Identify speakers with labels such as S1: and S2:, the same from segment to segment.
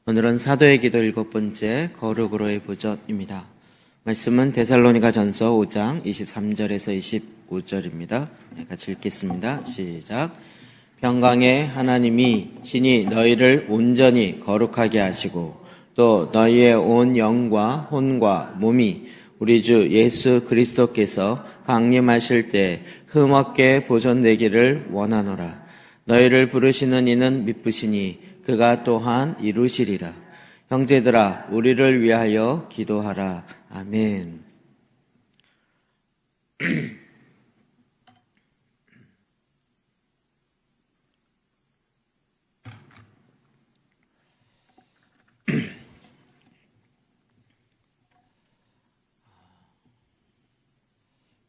S1: 오늘은 사도의 기도 7번째 거룩으로의 보전입니다. 말씀은 데살로니가 전서 5장 23절에서 25절입니다. 같이 읽겠습니다. 시작. 평강의 하나님이 친히 너희를 온전히 거룩하게 하시고 또 너희의 온 영과 혼과 몸이 우리 주 예수 그리스도께서 강림하실 때 흠없게 보존되기를 원하노라. 너희를 부르시는 이는 미쁘시니 그가 또한 이루시리라. 형제들아, 우리를 위하여 기도하라. 아멘.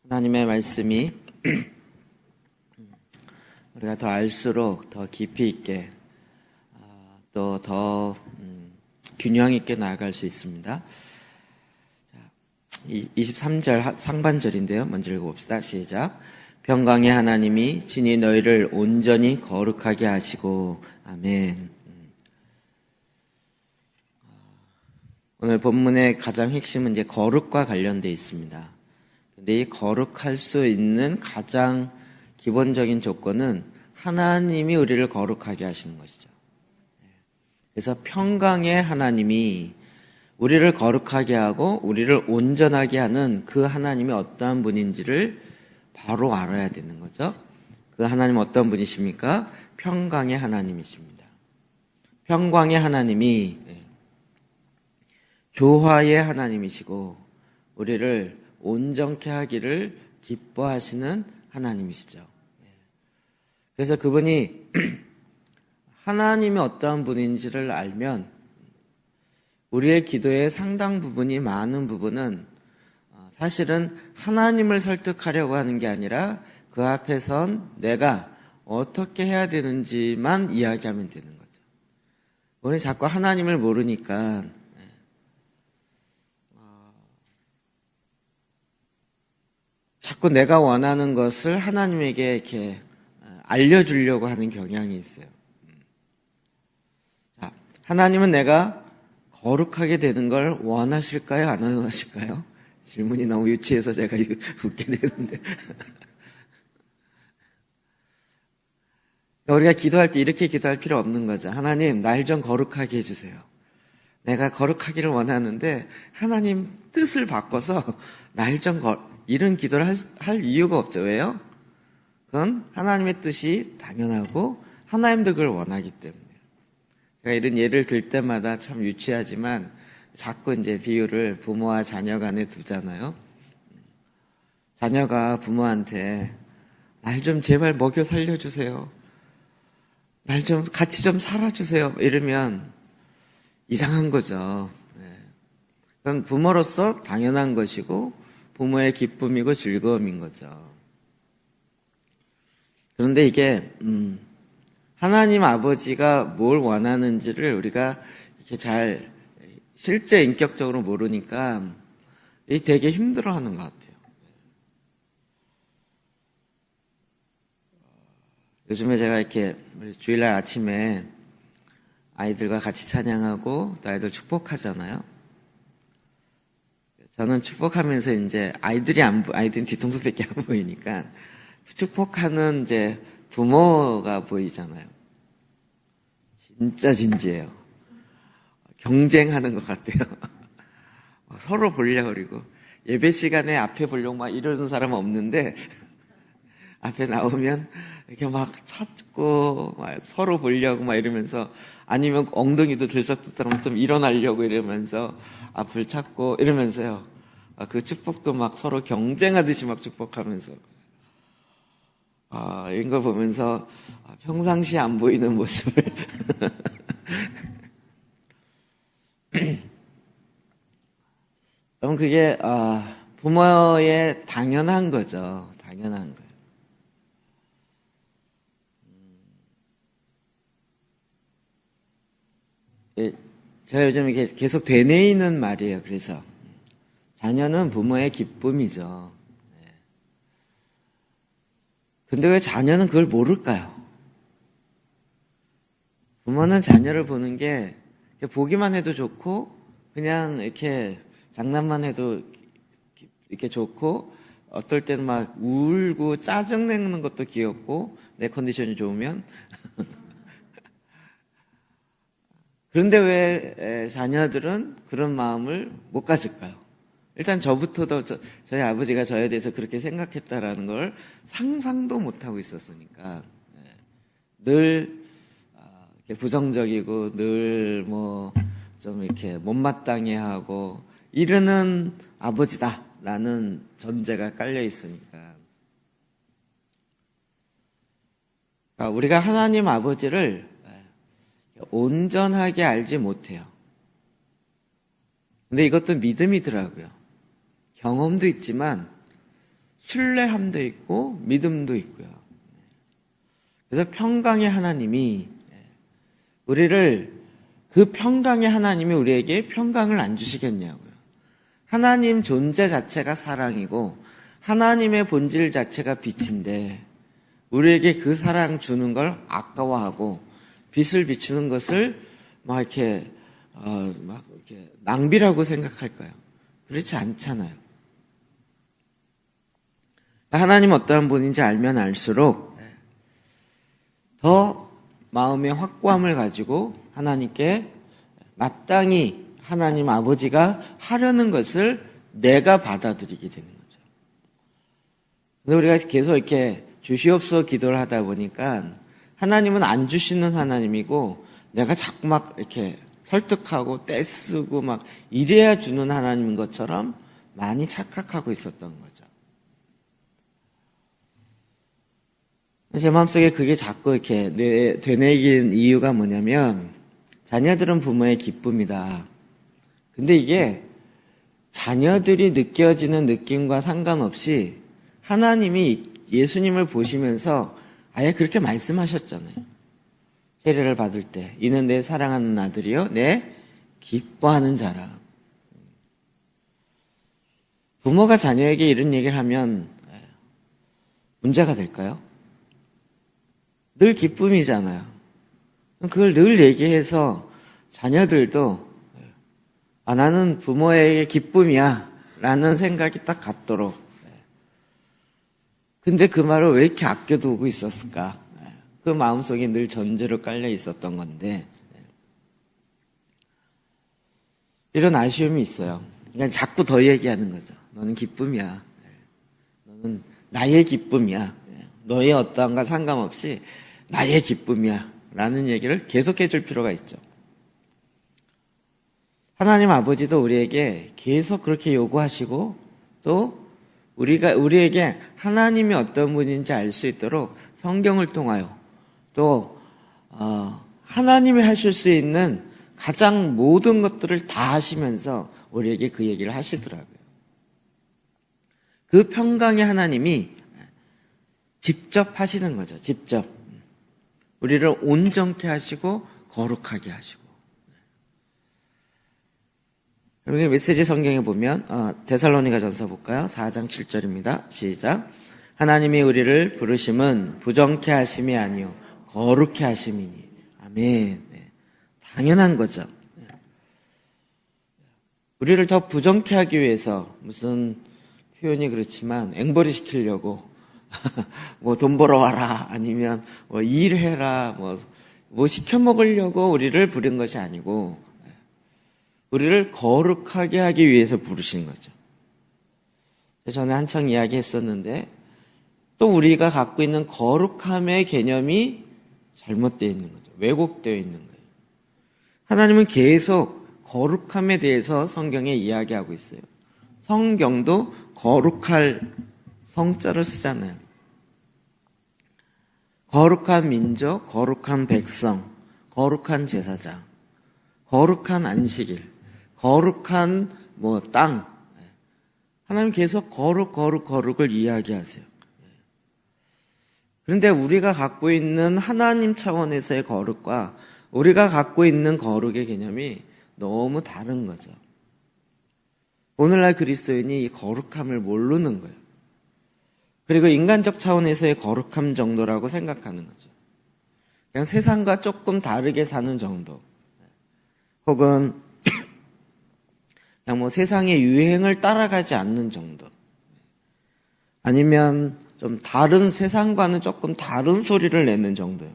S1: 하나님의 말씀이 우리가 더 알수록 더 깊이 있게 또 더 균형 있게 나아갈 수 있습니다. 23절 상반절인데요. 먼저 읽어봅시다. 시작. 평강의 하나님이 친히 너희를 온전히 거룩하게 하시고 아멘. 오늘 본문의 가장 핵심은 이제 거룩과 관련되어 있습니다. 근데 이 거룩할 수 있는 가장 기본적인 조건은 하나님이 우리를 거룩하게 하시는 것이죠. 그래서 평강의 하나님이 우리를 거룩하게 하고 우리를 온전하게 하는 그 하나님이 어떠한 분인지를 바로 알아야 되는 거죠. 그 하나님은 어떤 분이십니까? 평강의 하나님이십니다. 평강의 하나님이 조화의 하나님이시고 우리를 온전케 하기를 기뻐하시는 하나님이시죠. 그래서 그분이 하나님이 어떠한 분인지를 알면 우리의 기도의 상당 부분이 많은 부분은 사실은 하나님을 설득하려고 하는 게 아니라 그 앞에선 내가 어떻게 해야 되는지만 이야기하면 되는 거죠. 우리 자꾸 하나님을 모르니까 자꾸 내가 원하는 것을 하나님에게 이렇게 알려주려고 하는 경향이 있어요. 자, 하나님은 내가 거룩하게 되는 걸 원하실까요? 안 원하실까요? 질문이 너무 유치해서 제가 웃게 되는데. 우리가 기도할 때 이렇게 기도할 필요 없는 거죠. 하나님, 날 좀 거룩하게 해주세요. 내가 거룩하기를 원하는데 하나님 뜻을 바꿔서 날 좀 이런 기도를 할 이유가 없죠. 왜요? 그건 하나님의 뜻이 당연하고 하나님도 그걸 원하기 때문에. 제가 이런 예를 들 때마다 참 유치하지만 자꾸 이제 비유를 부모와 자녀 간에 두잖아요. 자녀가 부모한테 날 좀 제발 먹여 살려주세요. 날 좀 같이 좀 살아주세요. 이러면 이상한 거죠. 그건 부모로서 당연한 것이고 부모의 기쁨이고 즐거움인 거죠. 그런데 이게 하나님 아버지가 뭘 원하는지를 우리가 이렇게 잘 실제 인격적으로 모르니까 되게 힘들어하는 것 같아요. 요즘에 제가 이렇게 주일날 아침에 아이들과 같이 찬양하고 또 아이들 축복하잖아요. 저는 축복하면서 이제 아이들은 뒤통수밖에 안 보이니까 축복하는 이제 부모가 보이잖아요. 진짜 진지해요. 경쟁하는 것 같아요. 서로 보려고 그러고 예배 시간에 앞에 보려고 막 이러는 사람은 없는데 앞에 나오면 이렇게 막 찾고 막 서로 보려고 막 이러면서 아니면 엉덩이도 들썩들썩하면서 좀 일어나려고 이러면서 앞을 찾고 이러면서요. 그 축복도 막 서로 경쟁하듯이 막 축복하면서 이런 거 보면서 평상시에 안 보이는 모습을 그럼 그게 부모의 당연한 거죠. 당연한 거예요. 제가 요즘 이렇게 계속 되뇌이는 말이에요. 그래서 자녀는 부모의 기쁨이죠. 근데 왜 자녀는 그걸 모를까요? 부모는 자녀를 보는 게 보기만 해도 좋고, 그냥 이렇게 장난만 해도 이렇게 좋고, 어떨 때는 막 울고 짜증내는 것도 귀엽고, 내 컨디션이 좋으면. 그런데 왜 자녀들은 그런 마음을 못 가질까요? 일단 저부터도 저희 아버지가 저에 대해서 그렇게 생각했다라는 걸 상상도 못하고 있었으니까 늘 부정적이고 늘 뭐 좀 이렇게 못마땅해하고 이러는 아버지다라는 전제가 깔려 있으니까 우리가 하나님 아버지를 온전하게 알지 못해요. 근데 이것도 믿음이더라고요. 경험도 있지만 신뢰함도 있고 믿음도 있고요. 그래서 평강의 하나님이 그 평강의 하나님이 우리에게 평강을 안 주시겠냐고요. 하나님 존재 자체가 사랑이고 하나님의 본질 자체가 빛인데 우리에게 그 사랑 주는 걸 아까워하고 빛을 비추는 것을 막 이렇게 낭비라고 생각할까요? 그렇지 않잖아요. 하나님 어떠한 분인지 알면 알수록 더 마음의 확고함을 가지고 하나님께 마땅히 하나님 아버지가 하려는 것을 내가 받아들이게 되는 거죠. 근데 우리가 계속 이렇게 주시옵소서 기도를 하다 보니까 하나님은 안 주시는 하나님이고 내가 자꾸 막 이렇게 설득하고 떼쓰고 막 이래야 주는 하나님인 것처럼 많이 착각하고 있었던 거죠. 제 마음속에 그게 자꾸 이렇게 되뇌긴 이유가 뭐냐면 자녀들은 부모의 기쁨이다. 근데 이게 자녀들이 느껴지는 느낌과 상관없이 하나님이 예수님을 보시면서 아예 그렇게 말씀하셨잖아요. 세례를 받을 때 이는 내 사랑하는 아들이요 내 기뻐하는 자라. 부모가 자녀에게 이런 얘기를 하면 문제가 될까요? 늘 기쁨이잖아요. 그걸 늘 얘기해서 자녀들도 나는 부모에게 기쁨이야 라는 생각이 딱 갖도록. 근데 그 말을 왜 이렇게 아껴두고 있었을까? 그 마음속에 늘 전제로 깔려 있었던 건데 이런 아쉬움이 있어요. 그냥 자꾸 더 얘기하는 거죠. 너는 기쁨이야. 너는 나의 기쁨이야. 너의 어떠한가 상관없이 나의 기쁨이야 라는 얘기를 계속해 줄 필요가 있죠. 하나님 아버지도 우리에게 계속 그렇게 요구하시고 또 우리에게 하나님이 어떤 분인지 알 수 있도록 성경을 통하여 또 하나님이 하실 수 있는 가장 모든 것들을 다 하시면서 우리에게 그 얘기를 하시더라고요. 그 평강의 하나님이 직접 하시는 거죠. 직접. 우리를 온전케 하시고 거룩하게 하시고. 여러분 메시지 성경에 보면 데살로니가전서 볼까요? 4장 7절입니다. 시작. 하나님이 우리를 부르심은 부정케 하심이 아니요 거룩케 하심이니. 아멘. 네. 당연한 거죠. 네. 우리를 더 부정케 하기 위해서 무슨 표현이 그렇지만 앵벌이 시키려고 뭐 돈 벌어와라 아니면 뭐 일해라 뭐 시켜 먹으려고 우리를 부른 것이 아니고 우리를 거룩하게 하기 위해서 부르신 거죠. 전에 한창 이야기했었는데 또 우리가 갖고 있는 거룩함의 개념이 잘못되어 있는 거죠. 왜곡되어 있는 거예요. 하나님은 계속 거룩함에 대해서 성경에 이야기하고 있어요. 성경도 거룩할 성자를 쓰잖아요. 거룩한 민족, 거룩한 백성, 거룩한 제사장, 거룩한 안식일, 거룩한 땅. 하나님 계속 거룩을 이야기하세요. 그런데 우리가 갖고 있는 하나님 차원에서의 거룩과 우리가 갖고 있는 거룩의 개념이 너무 다른 거죠. 오늘날 그리스도인이 이 거룩함을 모르는 거예요. 그리고 인간적 차원에서의 거룩함 정도라고 생각하는 거죠. 그냥 세상과 조금 다르게 사는 정도. 혹은 그냥 뭐 세상의 유행을 따라가지 않는 정도. 아니면 좀 다른 세상과는 조금 다른 소리를 내는 정도예요.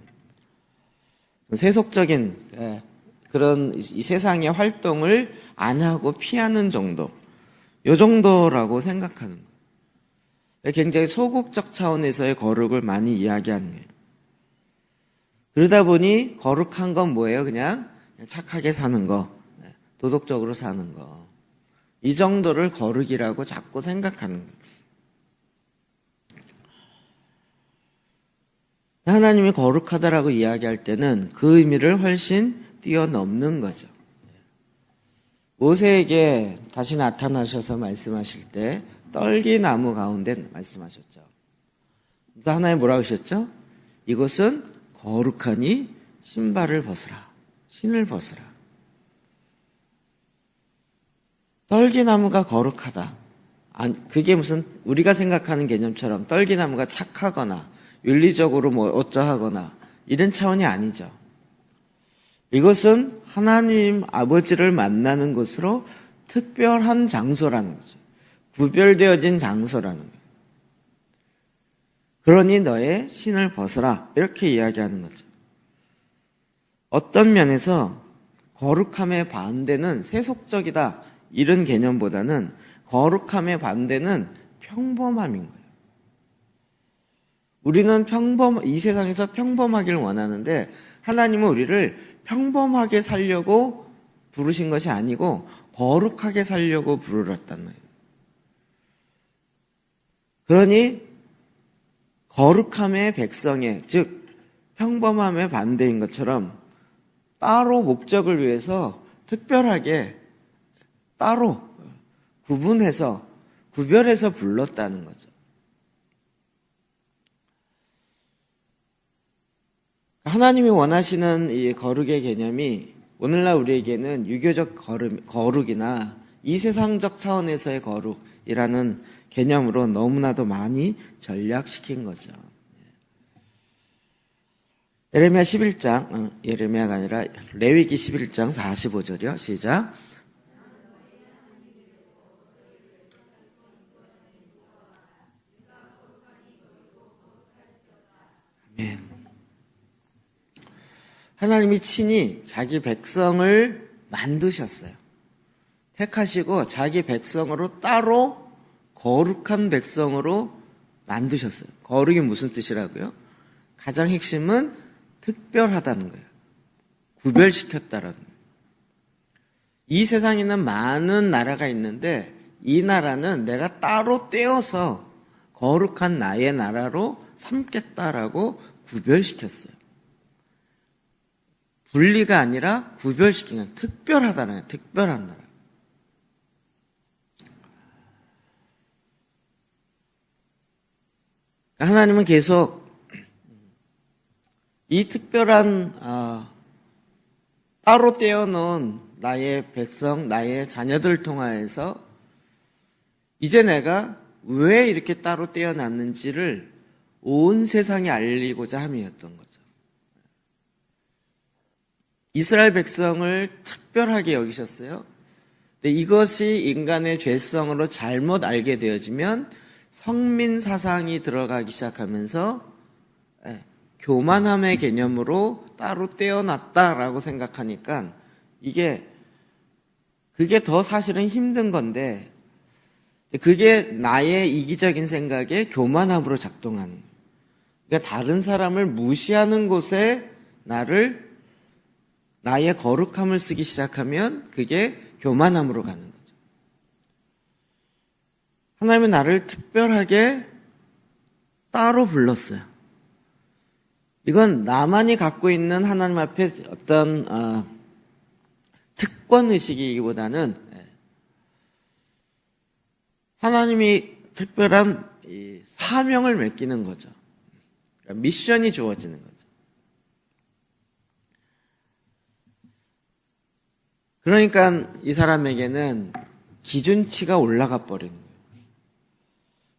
S1: 세속적인 그런 이 세상의 활동을 안 하고 피하는 정도. 요 정도라고 생각하는 거예요. 굉장히 소극적 차원에서의 거룩을 많이 이야기하는 거예요. 그러다 보니 거룩한 건 뭐예요? 그냥 착하게 사는 거, 도덕적으로 사는 거. 이 정도를 거룩이라고 자꾸 생각하는 거예요. 하나님이 거룩하다라고 이야기할 때는 그 의미를 훨씬 뛰어넘는 거죠. 모세에게 다시 나타나셔서 말씀하실 때 떨기나무 가운데 말씀하셨죠. 그래서 하나님 뭐라고 하셨죠? 이곳은 거룩하니 신발을 벗으라. 신을 벗으라. 떨기나무가 거룩하다. 그게 무슨 우리가 생각하는 개념처럼 떨기나무가 착하거나 윤리적으로 뭐 어쩌하거나 이런 차원이 아니죠. 이것은 하나님 아버지를 만나는 곳으로 특별한 장소라는 거죠. 구별되어진 장소라는 거예요. 그러니 너의 신을 벗어라. 이렇게 이야기하는 거죠. 어떤 면에서 거룩함의 반대는 세속적이다. 이런 개념보다는 거룩함의 반대는 평범함인 거예요. 우리는 이 세상에서 평범하기를 원하는데 하나님은 우리를 평범하게 살려고 부르신 것이 아니고 거룩하게 살려고 부르셨단 말이에요. 그러니 거룩함의 백성의, 즉 평범함의 반대인 것처럼 따로 목적을 위해서 특별하게 따로 구별해서 불렀다는 거죠. 하나님이 원하시는 이 거룩의 개념이 오늘날 우리에게는 유교적 거룩이나 이 세상적 차원에서의 거룩이라는 개념으로 너무나도 많이 전략시킨 거죠. 예레미야 11장, 예레미야가 아니라 레위기 11장 45절이요. 시작. 아멘. 하나님이 친히 자기 백성을 만드셨어요. 택하시고 자기 백성으로 따로 거룩한 백성으로 만드셨어요. 거룩이 무슨 뜻이라고요? 가장 핵심은 특별하다는 거예요. 구별시켰다라는 거예요. 이 세상에는 많은 나라가 있는데 이 나라는 내가 따로 떼어서 거룩한 나의 나라로 삼겠다라고 구별시켰어요. 분리가 아니라 구별시키는 특별하다는 거예요. 특별한 나라. 하나님은 계속 이 특별한 따로 떼어놓은 나의 백성, 나의 자녀들 통하여서 이제 내가 왜 이렇게 따로 떼어놨는지를 온 세상에 알리고자 함이었던 거죠. 이스라엘 백성을 특별하게 여기셨어요. 근데 이것이 인간의 죄성으로 잘못 알게 되어지면 성민 사상이 들어가기 시작하면서 교만함의 개념으로 따로 떼어놨다라고 생각하니까 그게 더 사실은 힘든 건데 그게 나의 이기적인 생각에 교만함으로 작동하는 거예요. 그러니까 다른 사람을 무시하는 곳에 나의 거룩함을 쓰기 시작하면 그게 교만함으로 가는 거죠. 하나님은 나를 특별하게 따로 불렀어요. 이건 나만이 갖고 있는 하나님 앞에 어떤 특권의식이기보다는 하나님이 특별한 사명을 맡기는 거죠. 그러니까 미션이 주어지는 거죠. 그러니까 이 사람에게는 기준치가 올라가 버리는 거예요.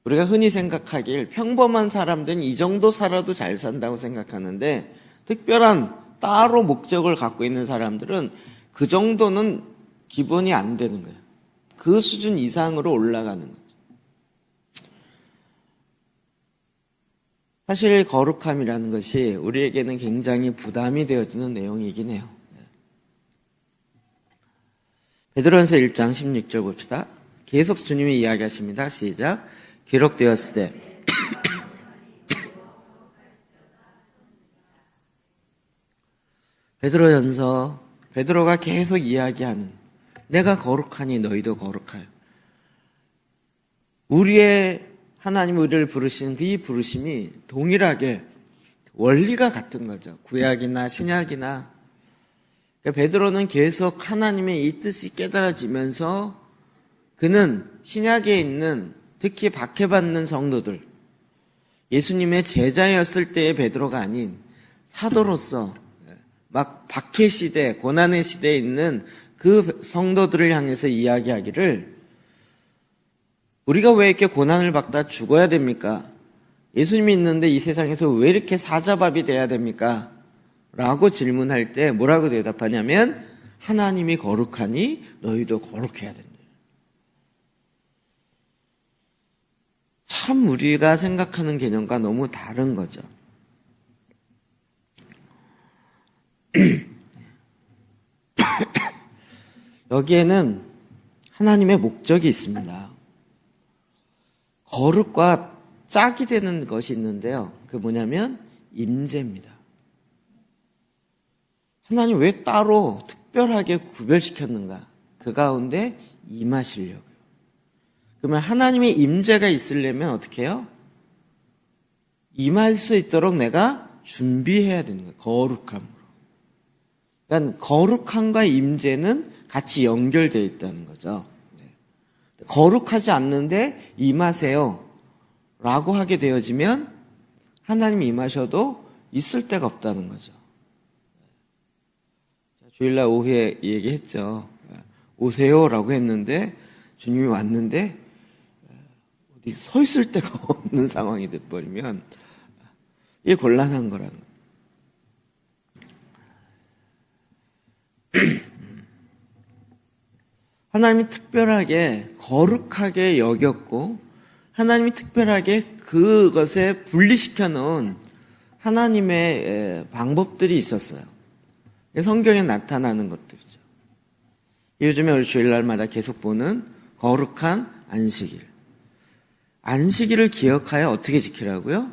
S1: 우리가 흔히 생각하길 평범한 사람들은 이 정도 살아도 잘 산다고 생각하는데 특별한 따로 목적을 갖고 있는 사람들은 그 정도는 기본이 안 되는 거예요. 그 수준 이상으로 올라가는 거죠. 사실 거룩함이라는 것이 우리에게는 굉장히 부담이 되어지는 내용이긴 해요. 베드로전서 1장 16절 봅시다. 계속 주님이 이야기하십니다. 시작. 기록되었을 때 베드로전서 베드로가 계속 이야기하는 내가 거룩하니 너희도 거룩하여. 우리의 하나님 우리를 부르신 그 이 부르심이 동일하게 원리가 같은 거죠. 구약이나 신약이나. 베드로는 계속 하나님의 이 뜻이 깨달아지면서 그는 신약에 있는 특히 박해받는 성도들, 예수님의 제자였을 때의 베드로가 아닌 사도로서 막 박해 시대, 고난의 시대에 있는 그 성도들을 향해서 이야기하기를 우리가 왜 이렇게 고난을 받다 죽어야 됩니까? 예수님이 있는데 이 세상에서 왜 이렇게 사자밥이 돼야 됩니까? 라고 질문할 때 뭐라고 대답하냐면 하나님이 거룩하니 너희도 거룩해야 된다. 참 우리가 생각하는 개념과 너무 다른 거죠. 여기에는 하나님의 목적이 있습니다. 거룩과 짝이 되는 것이 있는데요. 그게 뭐냐면 임재입니다. 하나님 왜 따로 특별하게 구별시켰는가? 그 가운데 임하시려고요. 그러면 하나님의 임재가 있으려면 어떻게 해요? 임할 수 있도록 내가 준비해야 되는 거예요. 거룩함으로. 그러니까 거룩함과 임재는 같이 연결되어 있다는 거죠. 거룩하지 않는데 임하세요 라고 하게 되어지면 하나님이 임하셔도 있을 데가 없다는 거죠. 주일날 오후에 얘기했죠. 오세요 라고 했는데 주님이 왔는데 어디 서 있을 데가 없는 상황이 돼버리면 이게 곤란한 거라는 거예요. 하나님이 특별하게 거룩하게 여겼고 하나님이 특별하게 그것에 분리시켜 놓은 하나님의 방법들이 있었어요. 성경에 나타나는 것들이죠. 요즘에 우리 주일날마다 계속 보는 거룩한 안식일. 안식일을 기억하여 어떻게 지키라고요?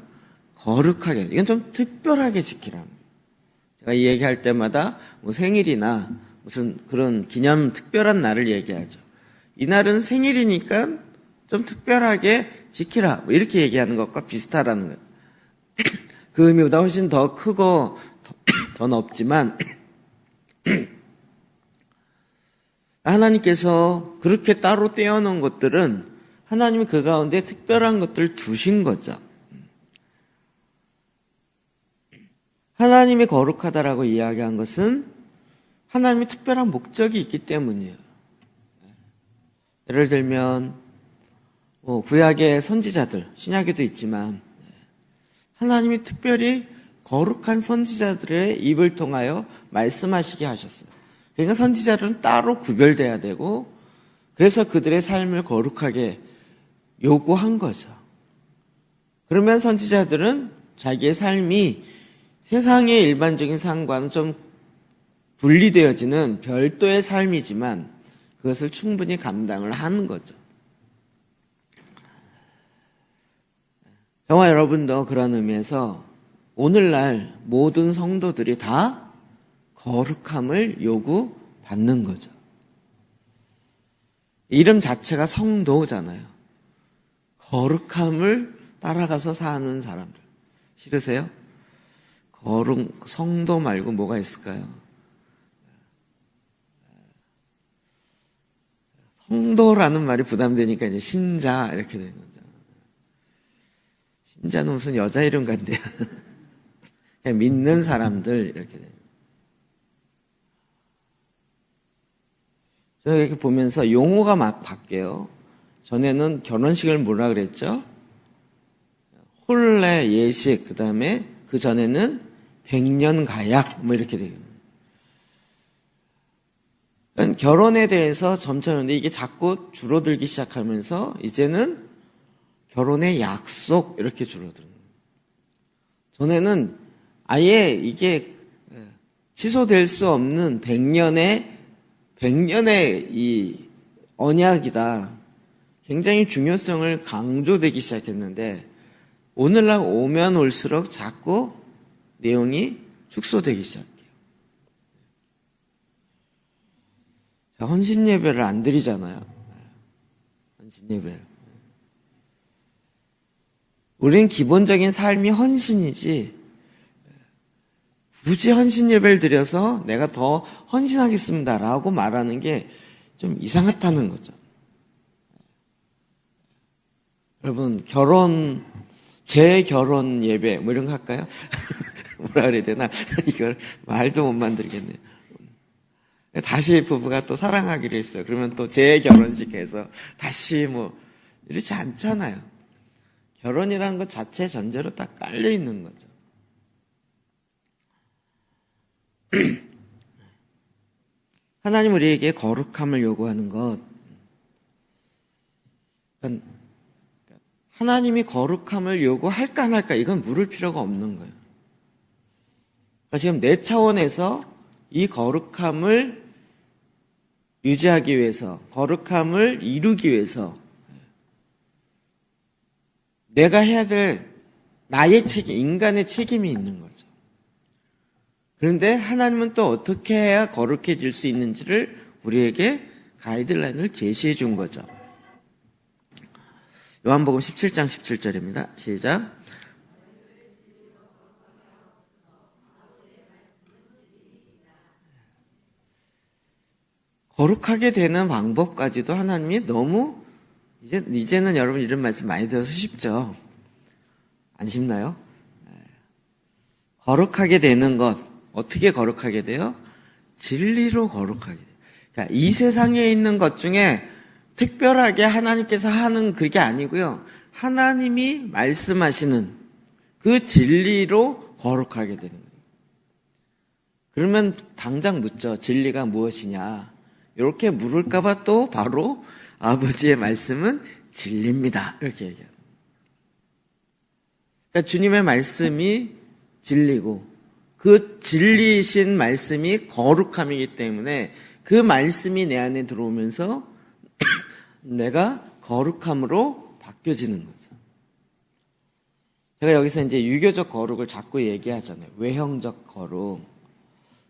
S1: 거룩하게. 이건 좀 특별하게 지키라는 거예요. 제가 이 얘기할 때마다 뭐 생일이나 무슨 그런 기념 특별한 날을 얘기하죠. 이 날은 생일이니까 좀 특별하게 지키라. 뭐 이렇게 얘기하는 것과 비슷하다는 거예요. 그 의미보다 훨씬 더 크고 더 넓지만 하나님께서 그렇게 따로 떼어놓은 것들은 하나님이 그 가운데 특별한 것들을 두신 거죠. 하나님이 거룩하다라고 이야기한 것은 하나님이 특별한 목적이 있기 때문이에요. 예를 들면 구약의 선지자들, 신약에도 있지만 하나님이 특별히 거룩한 선지자들의 입을 통하여 말씀하시게 하셨어요. 그러니까 선지자들은 따로 구별돼야 되고 그래서 그들의 삶을 거룩하게 요구한 거죠. 그러면 선지자들은 자기의 삶이 세상의 일반적인 삶과는 좀 분리되어지는 별도의 삶이지만 그것을 충분히 감당을 하는 거죠. 저와 여러분도 그런 의미에서 오늘날 모든 성도들이 다 거룩함을 요구받는 거죠. 이름 자체가 성도잖아요. 거룩함을 따라가서 사는 사람들. 싫으세요? 성도 말고 뭐가 있을까요? 성도라는 말이 부담되니까 이제 신자 이렇게 되는 거죠. 신자는 무슨 여자 이름 같네요. 그냥 믿는 사람들 이렇게 돼요. 제가 이렇게 보면서 용어가 막 바뀌어요. 전에는 결혼식을 뭐라 그랬죠? 혼례, 예식, 그 다음에 그 전에는 백년 가약 뭐 이렇게 돼요. 결혼에 대해서 점차 근데 이게 자꾸 줄어들기 시작하면서 이제는 결혼의 약속 이렇게 줄어드는 거예요. 전에는 아예 이게 취소될 수 없는 100년의 이 언약이다. 굉장히 중요성을 강조되기 시작했는데 오늘날 오면 올수록 자꾸 내용이 축소되기 시작해요. 헌신 예배를 안 드리잖아요. 헌신 예배. 우리는 기본적인 삶이 헌신이지 굳이 헌신 예배를 드려서 내가 더 헌신하겠습니다라고 말하는 게 좀 이상하다는 거죠. 여러분 재결혼 예배 뭐 이런 거 할까요? 뭐라 그래야 되나? 이걸 말도 못 만들겠네요. 다시 부부가 또 사랑하기로 했어요. 그러면 또 재결혼식 해서 다시 뭐 이렇지 않잖아요. 결혼이라는 것 자체 전제로 딱 깔려 있는 거죠. 하나님 우리에게 거룩함을 요구하는 것. 하나님이 거룩함을 요구할까 안 할까 이건 물을 필요가 없는 거예요. 그러니까 지금 내 차원에서 이 거룩함을 유지하기 위해서, 거룩함을 이루기 위해서 내가 해야 될 나의 책임, 인간의 책임이 있는 거죠. 그런데 하나님은 또 어떻게 해야 거룩해질 수 있는지를 우리에게 가이드라인을 제시해 준 거죠. 요한복음 17장 17절입니다. 시작. 거룩하게 되는 방법까지도 하나님이 너무 이제는 여러분 이런 말씀 많이 들어서 쉽죠? 안 쉽나요? 거룩하게 되는 것 어떻게 거룩하게 돼요? 진리로 거룩하게 돼요. 그러니까 이 세상에 있는 것 중에 특별하게 하나님께서 하는 그게 아니고요. 하나님이 말씀하시는 그 진리로 거룩하게 되는 거예요. 그러면 당장 묻죠. 진리가 무엇이냐? 이렇게 물을까봐 또 바로 아버지의 말씀은 진리입니다. 이렇게 얘기해요. 그러니까 주님의 말씀이 진리고 그 진리이신 말씀이 거룩함이기 때문에 그 말씀이 내 안에 들어오면서 내가 거룩함으로 바뀌어지는 거죠. 제가 여기서 이제 유교적 거룩을 자꾸 얘기하잖아요. 외형적 거룩.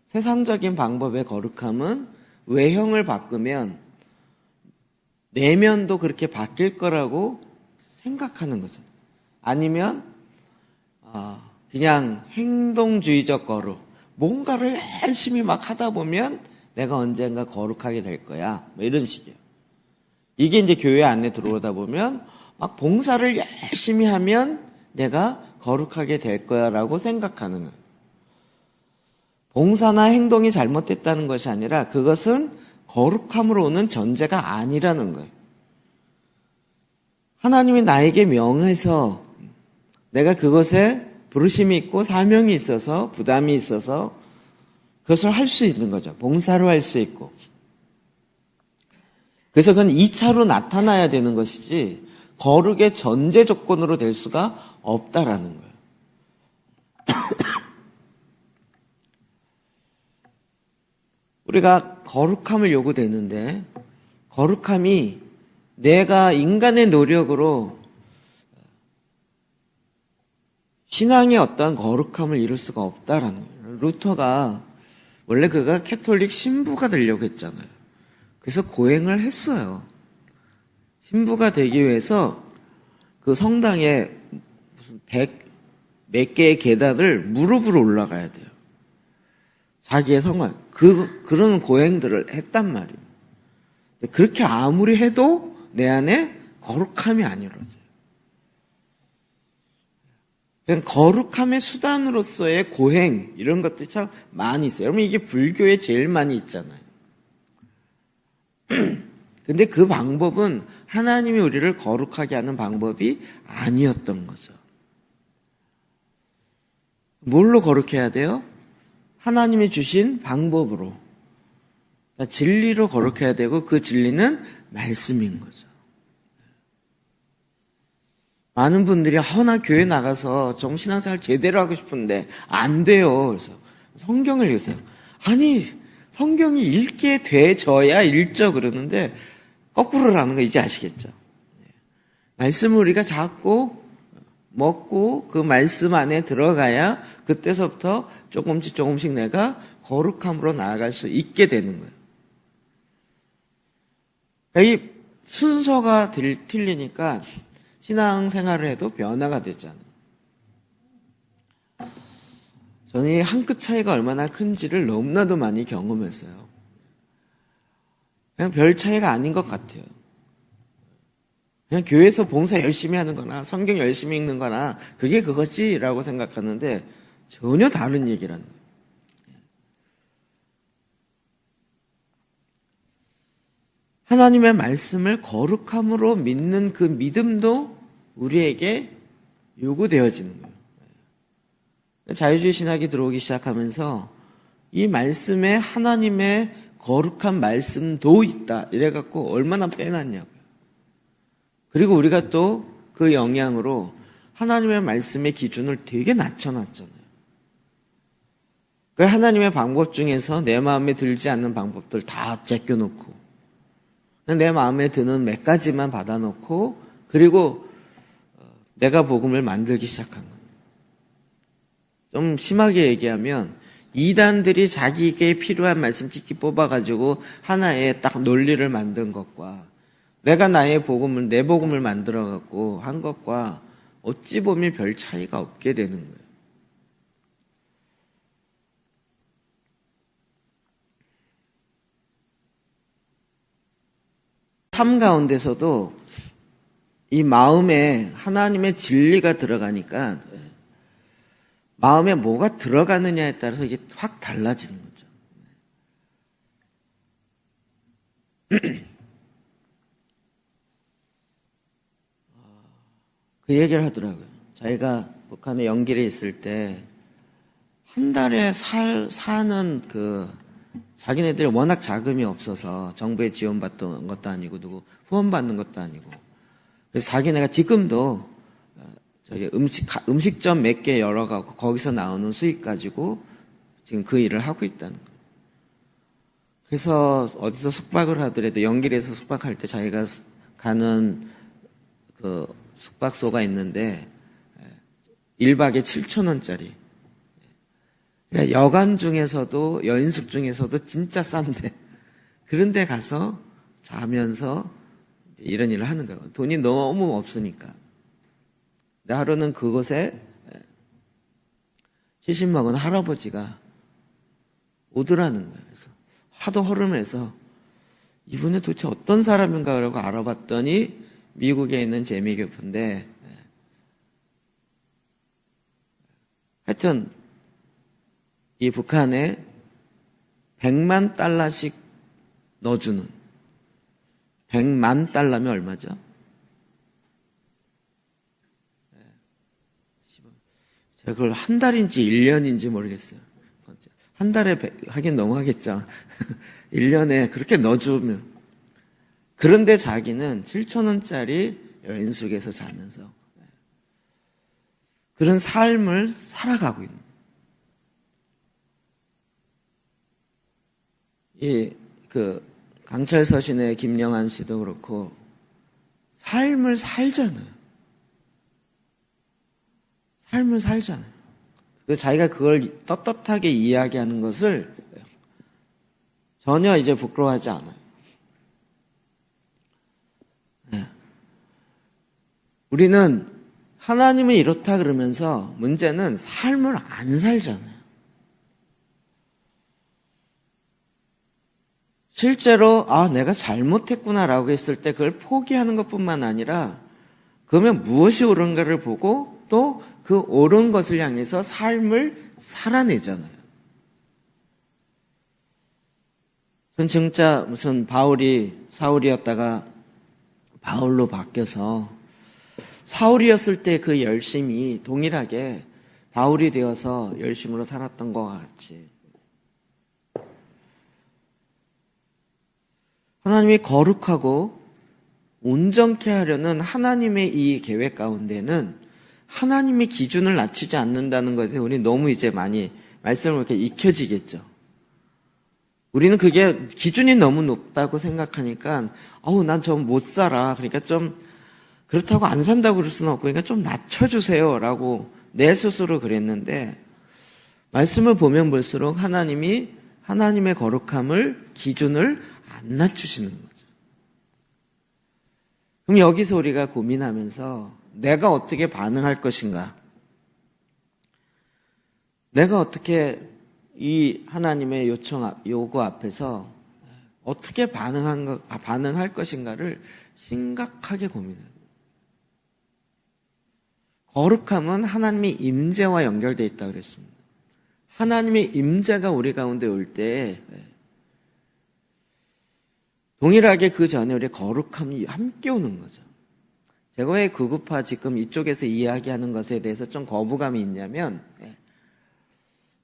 S1: 세상적인 방법의 거룩함은 외형을 바꾸면 내면도 그렇게 바뀔 거라고 생각하는 거죠. 아니면 그냥 행동주의적 거룩. 뭔가를 열심히 막 하다 보면 내가 언젠가 거룩하게 될 거야. 뭐 이런 식이에요. 이게 이제 교회 안에 들어오다 보면 막 봉사를 열심히 하면 내가 거룩하게 될 거야라고 생각하는 거예요. 봉사나 행동이 잘못됐다는 것이 아니라 그것은 거룩함으로 오는 전제가 아니라는 거예요. 하나님이 나에게 명해서 내가 그것에 부르심이 있고 사명이 있어서 부담이 있어서 그것을 할 수 있는 거죠. 봉사로 할 수 있고. 그래서 그건 2차로 나타나야 되는 것이지 거룩의 전제 조건으로 될 수가 없다라는 거예요. 우리가 거룩함을 요구되는데 거룩함이 내가 인간의 노력으로 신앙의 어떤 거룩함을 이룰 수가 없다라는 거예요. 루터가 원래 그가 캐톨릭 신부가 되려고 했잖아요. 그래서 고행을 했어요. 신부가 되기 위해서 그 성당에 무슨 100몇 개의 계단을 무릎으로 올라가야 돼요. 자기의 성화 그런 고행들을 했단 말이에요. 그렇게 아무리 해도 내 안에 거룩함이 안 이루어져요. 거룩함의 수단으로서의 고행 이런 것들이 참 많이 있어요. 여러분 이게 불교에 제일 많이 있잖아요. 근데 그 방법은 하나님이 우리를 거룩하게 하는 방법이 아니었던 거죠. 뭘로 거룩해야 돼요? 하나님이 주신 방법으로. 진리로 거룩해야 되고 그 진리는 말씀인 거죠. 많은 분들이 나 교회 나가서 좀 신앙생활 제대로 하고 싶은데 안 돼요. 그래서 성경을 읽으세요. 아니 성경이 읽게 돼져야 읽죠 그러는데 거꾸로라는 거 이제 아시겠죠? 말씀을 우리가 잡고 먹고 그 말씀 안에 들어가야 그때서부터 조금씩 내가 거룩함으로 나아갈 수 있게 되는 거예요. 이 순서가 틀리니까 신앙생활을 해도 변화가 되잖아요. 저는 이 한 끗 차이가 얼마나 큰지를 너무나도 많이 경험했어요. 그냥 별 차이가 아닌 것 같아요. 그냥 교회에서 봉사 열심히 하는 거나 성경 열심히 읽는 거나 그게 그거지라고 생각하는데 전혀 다른 얘기라는 거예요. 하나님의 말씀을 거룩함으로 믿는 그 믿음도 우리에게 요구되어지는 거예요. 자유주의 신학이 들어오기 시작하면서 이 말씀에 하나님의 거룩한 말씀도 있다 이래갖고 얼마나 빼놨냐고요. 그리고 우리가 또 그 영향으로 하나님의 말씀의 기준을 되게 낮춰놨잖아요. 그 하나님의 방법 중에서 내 마음에 들지 않는 방법들 다 제껴놓고 내 마음에 드는 몇 가지만 받아놓고 그리고 내가 복음을 만들기 시작한 거예요. 좀 심하게 얘기하면 이단들이 자기에게 필요한 말씀 찍찍 뽑아가지고 하나의 딱 논리를 만든 것과 내가 나의 복음을 내 복음을 만들어갖고 한 것과 어찌 보면 별 차이가 없게 되는 거예요. 삶 가운데서도 이 마음에 하나님의 진리가 들어가니까 마음에 뭐가 들어가느냐에 따라서 이게 확 달라지는 거죠. 그 얘기를 하더라고요. 자기가 북한에 연길에 있을 때 한 달에 사는 자기네들이 워낙 자금이 없어서 정부에 지원받던 것도 아니고 누구 후원받는 것도 아니고 그래서 자기네가 지금도 저기 음식점 몇 개 열어가고 거기서 나오는 수익 가지고 지금 그 일을 하고 있다는 거예요. 그래서 어디서 숙박을 하더라도 연길에서 숙박할 때 자기가 가는 그 숙박소가 있는데 1박에 7,000원짜리. 그러니까 여관 중에서도 여인숙 중에서도 진짜 싼데 그런 데 가서 자면서 이런 일을 하는 거예요. 돈이 너무 없으니까. 하루는 그곳에 70 먹은 할아버지가 오더라는 거예요. 그래서 하도 허름해서 이분은 도대체 어떤 사람인가 라고 알아봤더니 미국에 있는 재미교포인데 하여튼 이 북한에 100만 달러씩 넣어주는 100만 달러면 얼마죠? 제가 그걸 한 달인지 1년인지 모르겠어요. 한 달에 하긴 너무 하겠죠. 1년에 그렇게 넣어주면. 그런데 자기는 7,000원짜리 여인숙에서 자면서 그런 삶을 살아가고 있는 거예요. 강철 서신의 김영한 씨도 그렇고 삶을 살잖아요. 삶을 살잖아요. 자기가 그걸 떳떳하게 이야기하는 것을 전혀 이제 부끄러워하지 않아요. 우리는 하나님이 이렇다 그러면서 문제는 삶을 안 살잖아요. 실제로 내가 잘못했구나라고 했을 때 그걸 포기하는 것뿐만 아니라 그러면 무엇이 옳은가를 보고 또 그 옳은 것을 향해서 삶을 살아내잖아요. 전 진짜 무슨 사울이었다가 바울로 바뀌어서 사울이었을 때 그 열심이 동일하게 바울이 되어서 열심으로 살았던 것 같이 하나님이 거룩하고 온전케 하려는 하나님의 이 계획 가운데는 하나님의 기준을 낮추지 않는다는 것에 우리 너무 이제 많이 말씀을 이렇게 익혀지겠죠. 우리는 그게 기준이 너무 높다고 생각하니까 난 좀 못 살아. 그러니까 좀 그렇다고 안 산다고 그럴 수는 없고 그러니까 좀 낮춰주세요 라고 내 스스로 그랬는데 말씀을 보면 볼수록 하나님의 거룩함을 기준을 안 낮추시는 거죠. 그럼 여기서 우리가 고민하면서 내가 어떻게 반응할 것인가? 내가 어떻게 이 하나님의 요구 앞에서 어떻게 반응할 것인가를 심각하게 고민해요. 거룩함은 하나님의 임재와 연결되어 있다고 그랬습니다. 하나님의 임재가 우리 가운데 올 때 동일하게 그 전에 우리 거룩함이 함께 오는 거죠. 제가 왜 구급화 지금 이쪽에서 이야기하는 것에 대해서 좀 거부감이 있냐면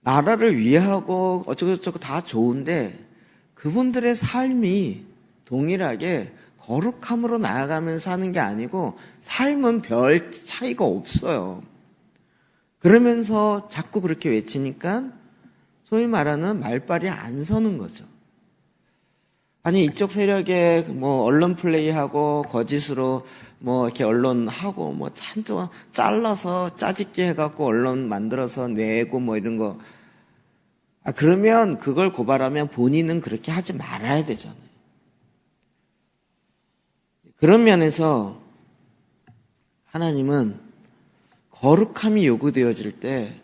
S1: 나라를 위하고 어쩌고저쩌고 다 좋은데 그분들의 삶이 동일하게 거룩함으로 나아가면서 하는 게 아니고 삶은 별 차이가 없어요. 그러면서 자꾸 그렇게 외치니까 소위 말하는 말발이 안 서는 거죠. 아니 이쪽 세력에 언론 플레이하고 거짓으로 이렇게 언론하고 참또 잘라서 짜집게 해갖고 언론 만들어서 내고 이런 거. 그러면 그걸 고발하면 본인은 그렇게 하지 말아야 되잖아요. 그런 면에서 하나님은 거룩함이 요구되어질 때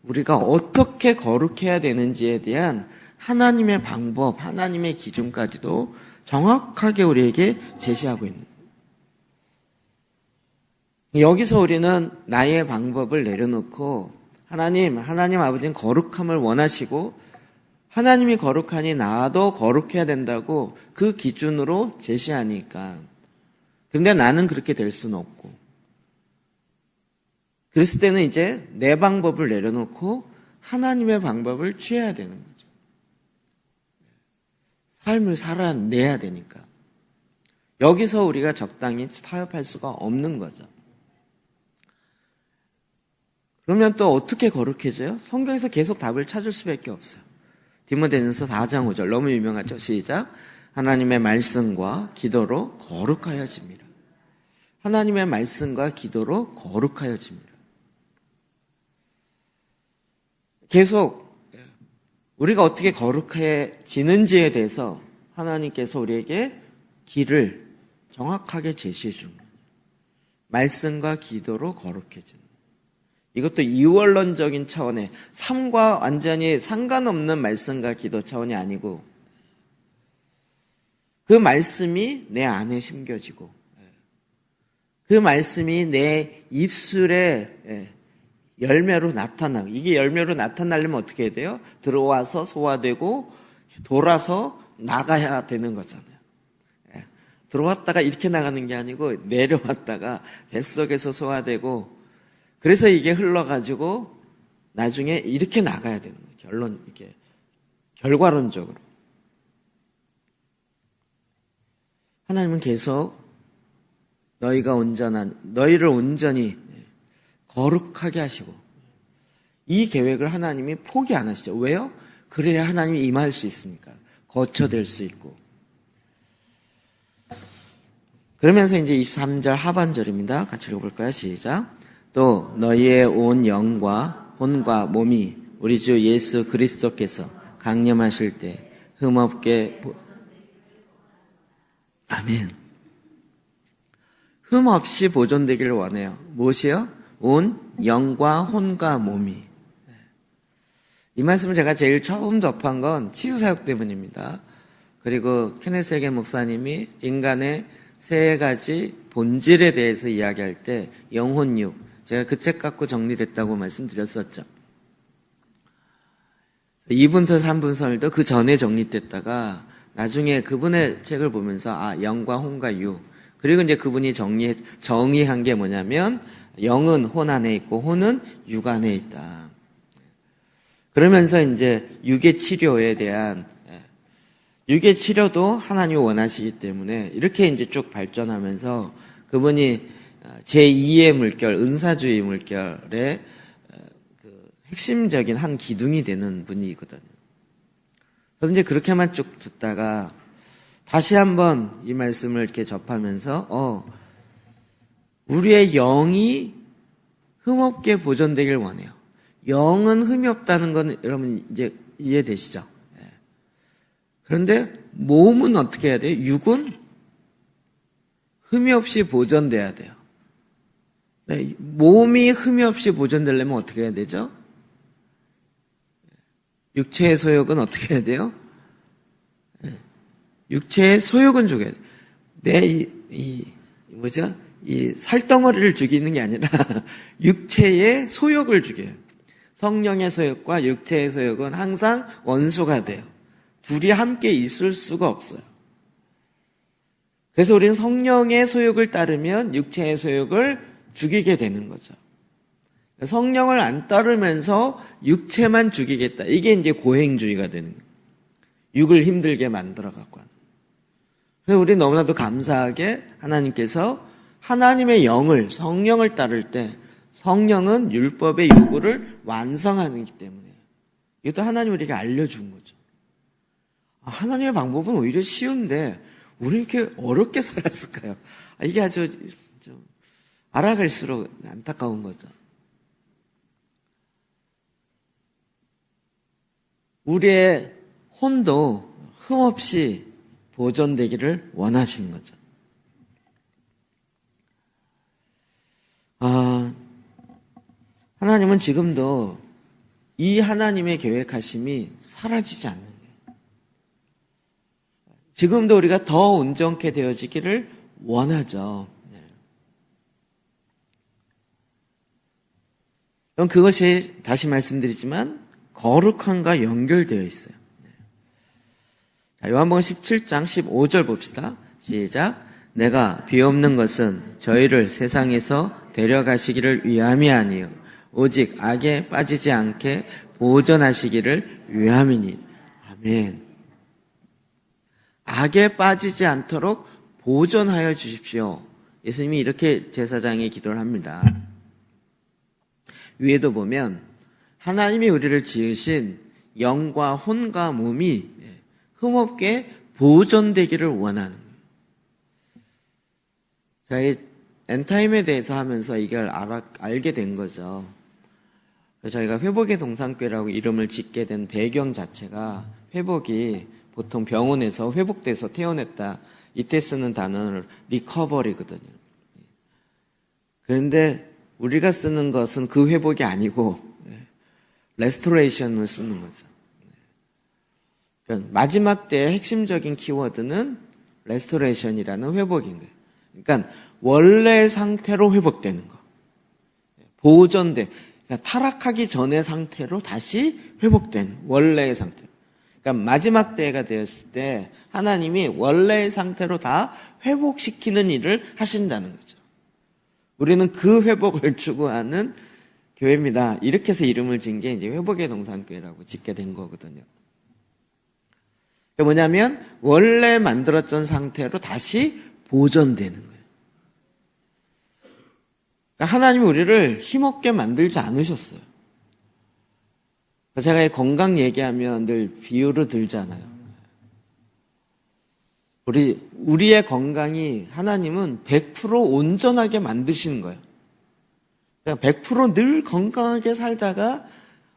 S1: 우리가 어떻게 거룩해야 되는지에 대한 하나님의 방법, 하나님의 기준까지도 정확하게 우리에게 제시하고 있는 거예요. 여기서 우리는 나의 방법을 내려놓고 하나님 아버지는 거룩함을 원하시고 하나님이 거룩하니 나도 거룩해야 된다고 그 기준으로 제시하니까 근데 나는 그렇게 될 수는 없고 그랬을 때는 이제 내 방법을 내려놓고 하나님의 방법을 취해야 되는 거죠. 삶을 살아내야 되니까. 여기서 우리가 적당히 타협할 수가 없는 거죠. 그러면 또 어떻게 거룩해져요? 성경에서 계속 답을 찾을 수밖에 없어요. 디모데전서 4장 5절 너무 유명하죠. 시작. 하나님의 말씀과 기도로 거룩하여집니다. 하나님의 말씀과 기도로 거룩하여집니다. 계속 우리가 어떻게 거룩해지는지에 대해서 하나님께서 우리에게 길을 정확하게 제시해 줍니다. 말씀과 기도로 거룩해지는. 이것도 이원론적인 차원의 삶과 완전히 상관없는 말씀과 기도 차원이 아니고 그 말씀이 내 안에 심겨지고 그 말씀이 내 입술에 열매로 나타나고 이게 열매로 나타나려면 어떻게 해야 돼요? 들어와서 소화되고 돌아서 나가야 되는 거잖아요. 들어왔다가 이렇게 나가는 게 아니고 내려왔다가 뱃속에서 소화되고 그래서 이게 흘러가지고 나중에 이렇게 나가야 되는 거예요. 이렇게 결과론적으로. 하나님은 계속 너희를 온전히 거룩하게 하시고 이 계획을 하나님이 포기 안 하시죠. 왜요? 그래야 하나님이 임할 수 있습니까? 거처될 수 있고. 그러면서 이제 23절 하반절입니다. 같이 읽어볼까요? 시작. 또 너희의 온 영과 혼과 몸이 우리 주 예수 그리스도께서 강림하실 때 흠없게 아멘. 흠없이 보존되기를 원해요. 무엇이요? 온 영과 혼과 몸이. 이 말씀을 제가 제일 처음 접한 건 치유사역 때문입니다. 그리고 케네스 목사님이 인간의 세 가지 본질에 대해서 이야기할 때 영혼육, 제가 그 책 갖고 정리됐다고 말씀드렸었죠. 2분서 3분설도 그 전에 정리됐다가 나중에 그분의 책을 보면서 영과 혼과 육, 그리고 이제 그분이 정의한 게 뭐냐면 영은 혼 안에 있고 혼은 육 안에 있다. 그러면서 이제 육의 치료에 대한 육의 치료도 하나님이 원하시기 때문에 이렇게 이제 쭉 발전하면서 그분이 제2의 물결, 은사주의 물결의 그 핵심적인 한 기둥이 되는 분이거든요. 그래서 이제 그렇게만 쭉 듣다가 다시 한번 이 말씀을 이렇게 접하면서 우리의 영이 흠없게 보존되길 원해요. 영은 흠이 없다는 건 여러분 이제 이해되시죠? 그런데 몸은 어떻게 해야 돼요? 육은 흠이 없이 보존돼야 돼요. 네, 몸이 흠이 없이 보존되려면 어떻게 해야 되죠? 육체의 소욕은 어떻게 해야 돼요? 육체의 소욕은 죽여야 돼요. 이 살덩어리를 죽이는 게 아니라 육체의 소욕을 죽여요. 성령의 소욕과 육체의 소욕은 항상 원수가 돼요. 둘이 함께 있을 수가 없어요. 그래서 우리는 성령의 소욕을 따르면 육체의 소욕을 죽이게 되는 거죠. 성령을 안 따르면서 육체만 죽이겠다. 이게 이제 고행주의가 되는 거예요. 육을 힘들게 만들어 갖고 하는. 그래서 우리 너무나도 감사하게 하나님께서 하나님의 영을, 성령을 따를 때 성령은 율법의 요구를 완성하기 때문에 이것도 하나님 우리에게 알려준 거죠. 하나님의 방법은 오히려 쉬운데 우리 이렇게 어렵게 살았을까요? 이게 아주 좀 알아갈수록 안타까운 거죠. 우리의 혼도 흠없이 보존되기를 원하시는 거죠. 하나님은 지금도 이 하나님의 계획하심이 사라지지 않는 거예요. 지금도 우리가 더 온전케 되어지기를 원하죠. 그럼 그것이 다시 말씀드리지만 거룩함과 연결되어 있어요. 자, 요한복음 17장 15절 봅시다. 시작. 내가 비옵는 것은 저희를 세상에서 데려가시기를 위함이 아니요 오직 악에 빠지지 않게 보존하시기를 위함이니. 아멘. 악에 빠지지 않도록 보존하여 주십시오. 예수님이 이렇게 제사장의 기도를 합니다. 위에도 보면 하나님이 우리를 지으신 영과 혼과 몸이 흠없게 보존되기를 원하는 거예요. 자, 엔타임에 대해서 하면서 이걸 알게 된 거죠. 저희가 회복의 동산교회라고 이름을 짓게 된 배경 자체가 회복이 보통 병원에서 회복돼서 퇴원했다. 이때 쓰는 단어는 리커버리거든요. 그런데 우리가 쓰는 것은 그 회복이 아니고 레스토레이션을 쓰는 거죠. 그러니까 마지막 때의 핵심적인 키워드는 레스토레이션이라는 회복인 거예요. 그러니까 원래 상태로 회복되는 거. 보존돼. 그러니까 타락하기 전의 상태로 다시 회복되는 원래의 상태. 그러니까 마지막 때가 되었을 때 하나님이 원래의 상태로 다 회복시키는 일을 하신다는 거죠. 우리는 그 회복을 추구하는 교회입니다. 이렇게 해서 이름을 진 게 이제 회복의 동산교회라고 짓게 된 거거든요. 그게 뭐냐면 원래 만들었던 상태로 다시 보존되는 거예요. 그러니까 하나님이 우리를 힘없게 만들지 않으셨어요. 제가 건강 얘기하면 늘 비유로 들잖아요. 우리의 건강이 하나님은 100% 온전하게 만드시는 거예요. 그냥 100% 늘 건강하게 살다가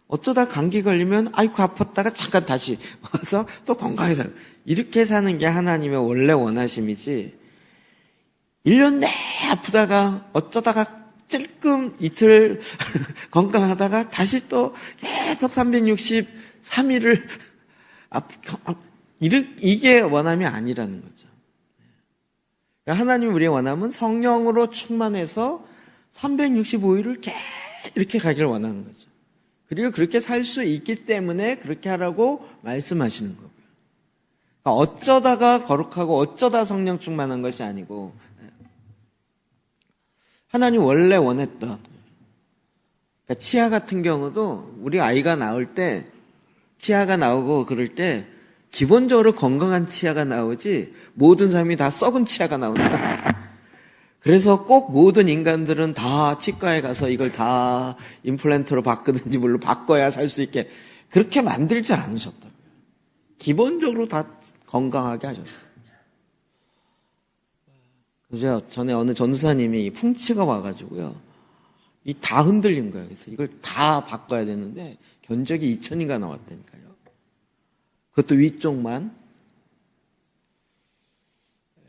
S1: 어쩌다 감기 걸리면 아이고 아팠다가 잠깐 다시 와서 또 건강하게 살고 이렇게 사는 게 하나님의 원래 원하심이지 1년 내 아프다가 어쩌다가 찔끔 이틀 건강하다가 다시 또 계속 363일을 이게 원함이 아니라는 거죠. 하나님 우리의 원함은 성령으로 충만해서 365일을 이렇게 가기를 원하는 거죠. 그리고 그렇게 살 수 있기 때문에 그렇게 하라고 말씀하시는 거고요. 그러니까 어쩌다가 거룩하고 어쩌다 성령 충만한 것이 아니고 하나님 원래 원했던 그러니까 치아 같은 경우도 우리 아이가 나올 때 치아가 나오고 그럴 때 기본적으로 건강한 치아가 나오지 모든 사람이 다 썩은 치아가 나온다. 그래서 꼭 모든 인간들은 다 치과에 가서 이걸 다 임플란트로 바꾸든지 물로 바꿔야 살 수 있게 그렇게 만들지 않으셨다고요. 기본적으로 다 건강하게 하셨어요. 그죠? 전에 어느 전도사님이 풍치가 와가지고요. 이 다 흔들린 거예요. 그래서 이걸 다 바꿔야 되는데 견적이 2,000인가 나왔다니까요. 그것도 위쪽만.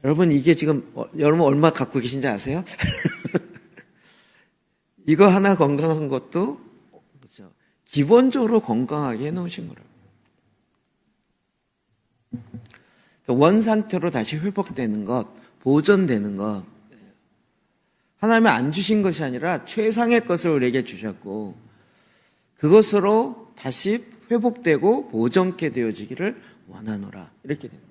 S1: 여러분 이게 지금 여러분 얼마 갖고 계신지 아세요? 이거 하나 건강한 것도 그렇죠. 기본적으로 건강하게 해놓으신 거라고. 원 상태로 다시 회복되는 것, 보존되는 것. 하나님이 안 주신 것이 아니라 최상의 것을 우리에게 주셨고 그것으로 다시 회복되고 보존케 되어지기를 원하노라. 이렇게 됩니다.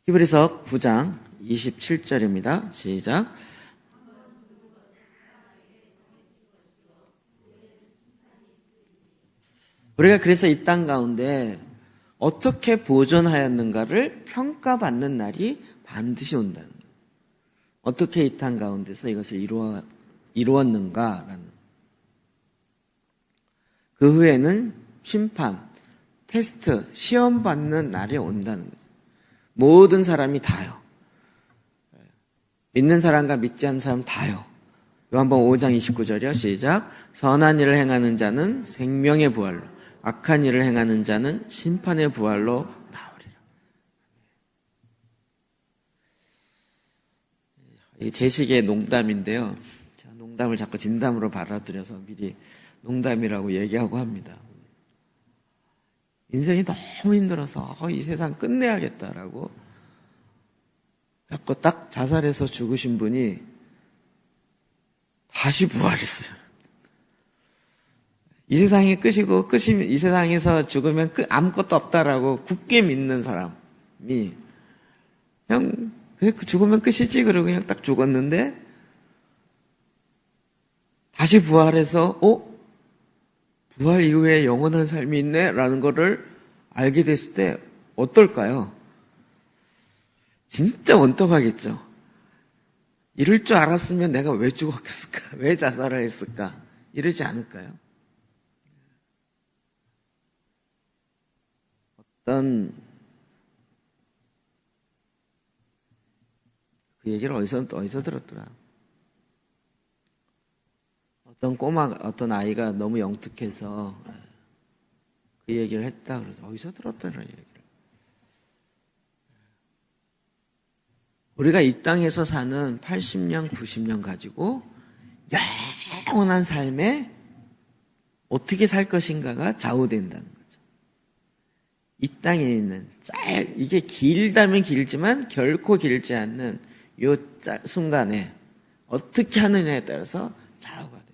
S1: 히브리서 9장 27절입니다. 시작. 우리가 그래서 이 땅 가운데 어떻게 보존하였는가를 평가받는 날이 반드시 온다는 거예요. 어떻게 이 땅 가운데서 이것을 이루었는가라는. 그 후에는 심판, 테스트, 시험 받는 날이 온다는 거예요. 모든 사람이 다요. 믿는 사람과 믿지 않는 사람 다요. 요한복음 5장 29절이요. 시작. 선한 일을 행하는 자는 생명의 부활로, 악한 일을 행하는 자는 심판의 부활로 나오리라. 이 제식의 농담인데요. 제가 농담을 자꾸 진담으로 받아들여서 미리 농담이라고 얘기하고 합니다. 인생이 너무 힘들어서 이 세상 끝내야겠다라고 자꾸 딱 자살해서 죽으신 분이 다시 부활했어요. 이 세상이 끝이고 이 세상에서 죽으면 아무것도 없다라고 굳게 믿는 사람이 그냥 죽으면 끝이지 그러고 그냥 딱 죽었는데 다시 부활해서 부활 이후에 영원한 삶이 있네 라는 거를 알게 됐을 때 어떨까요? 진짜 원떡하겠죠. 이럴 줄 알았으면 내가 왜 죽었을까? 왜 자살을 했을까? 이러지 않을까요? 그 얘기를 어디서 들었더라. 어떤 아이가 너무 영특해서 그 얘기를 했다. 그래서 어디서 들었더라, 얘기를. 우리가 이 땅에서 사는 80년, 90년 가지고 영원한 삶에 어떻게 살 것인가가 좌우된다는 거죠. 이 땅에 있는 이게 길다면 길지만 결코 길지 않는 요 순간에 어떻게 하느냐에 따라서 좌우가 됩니다.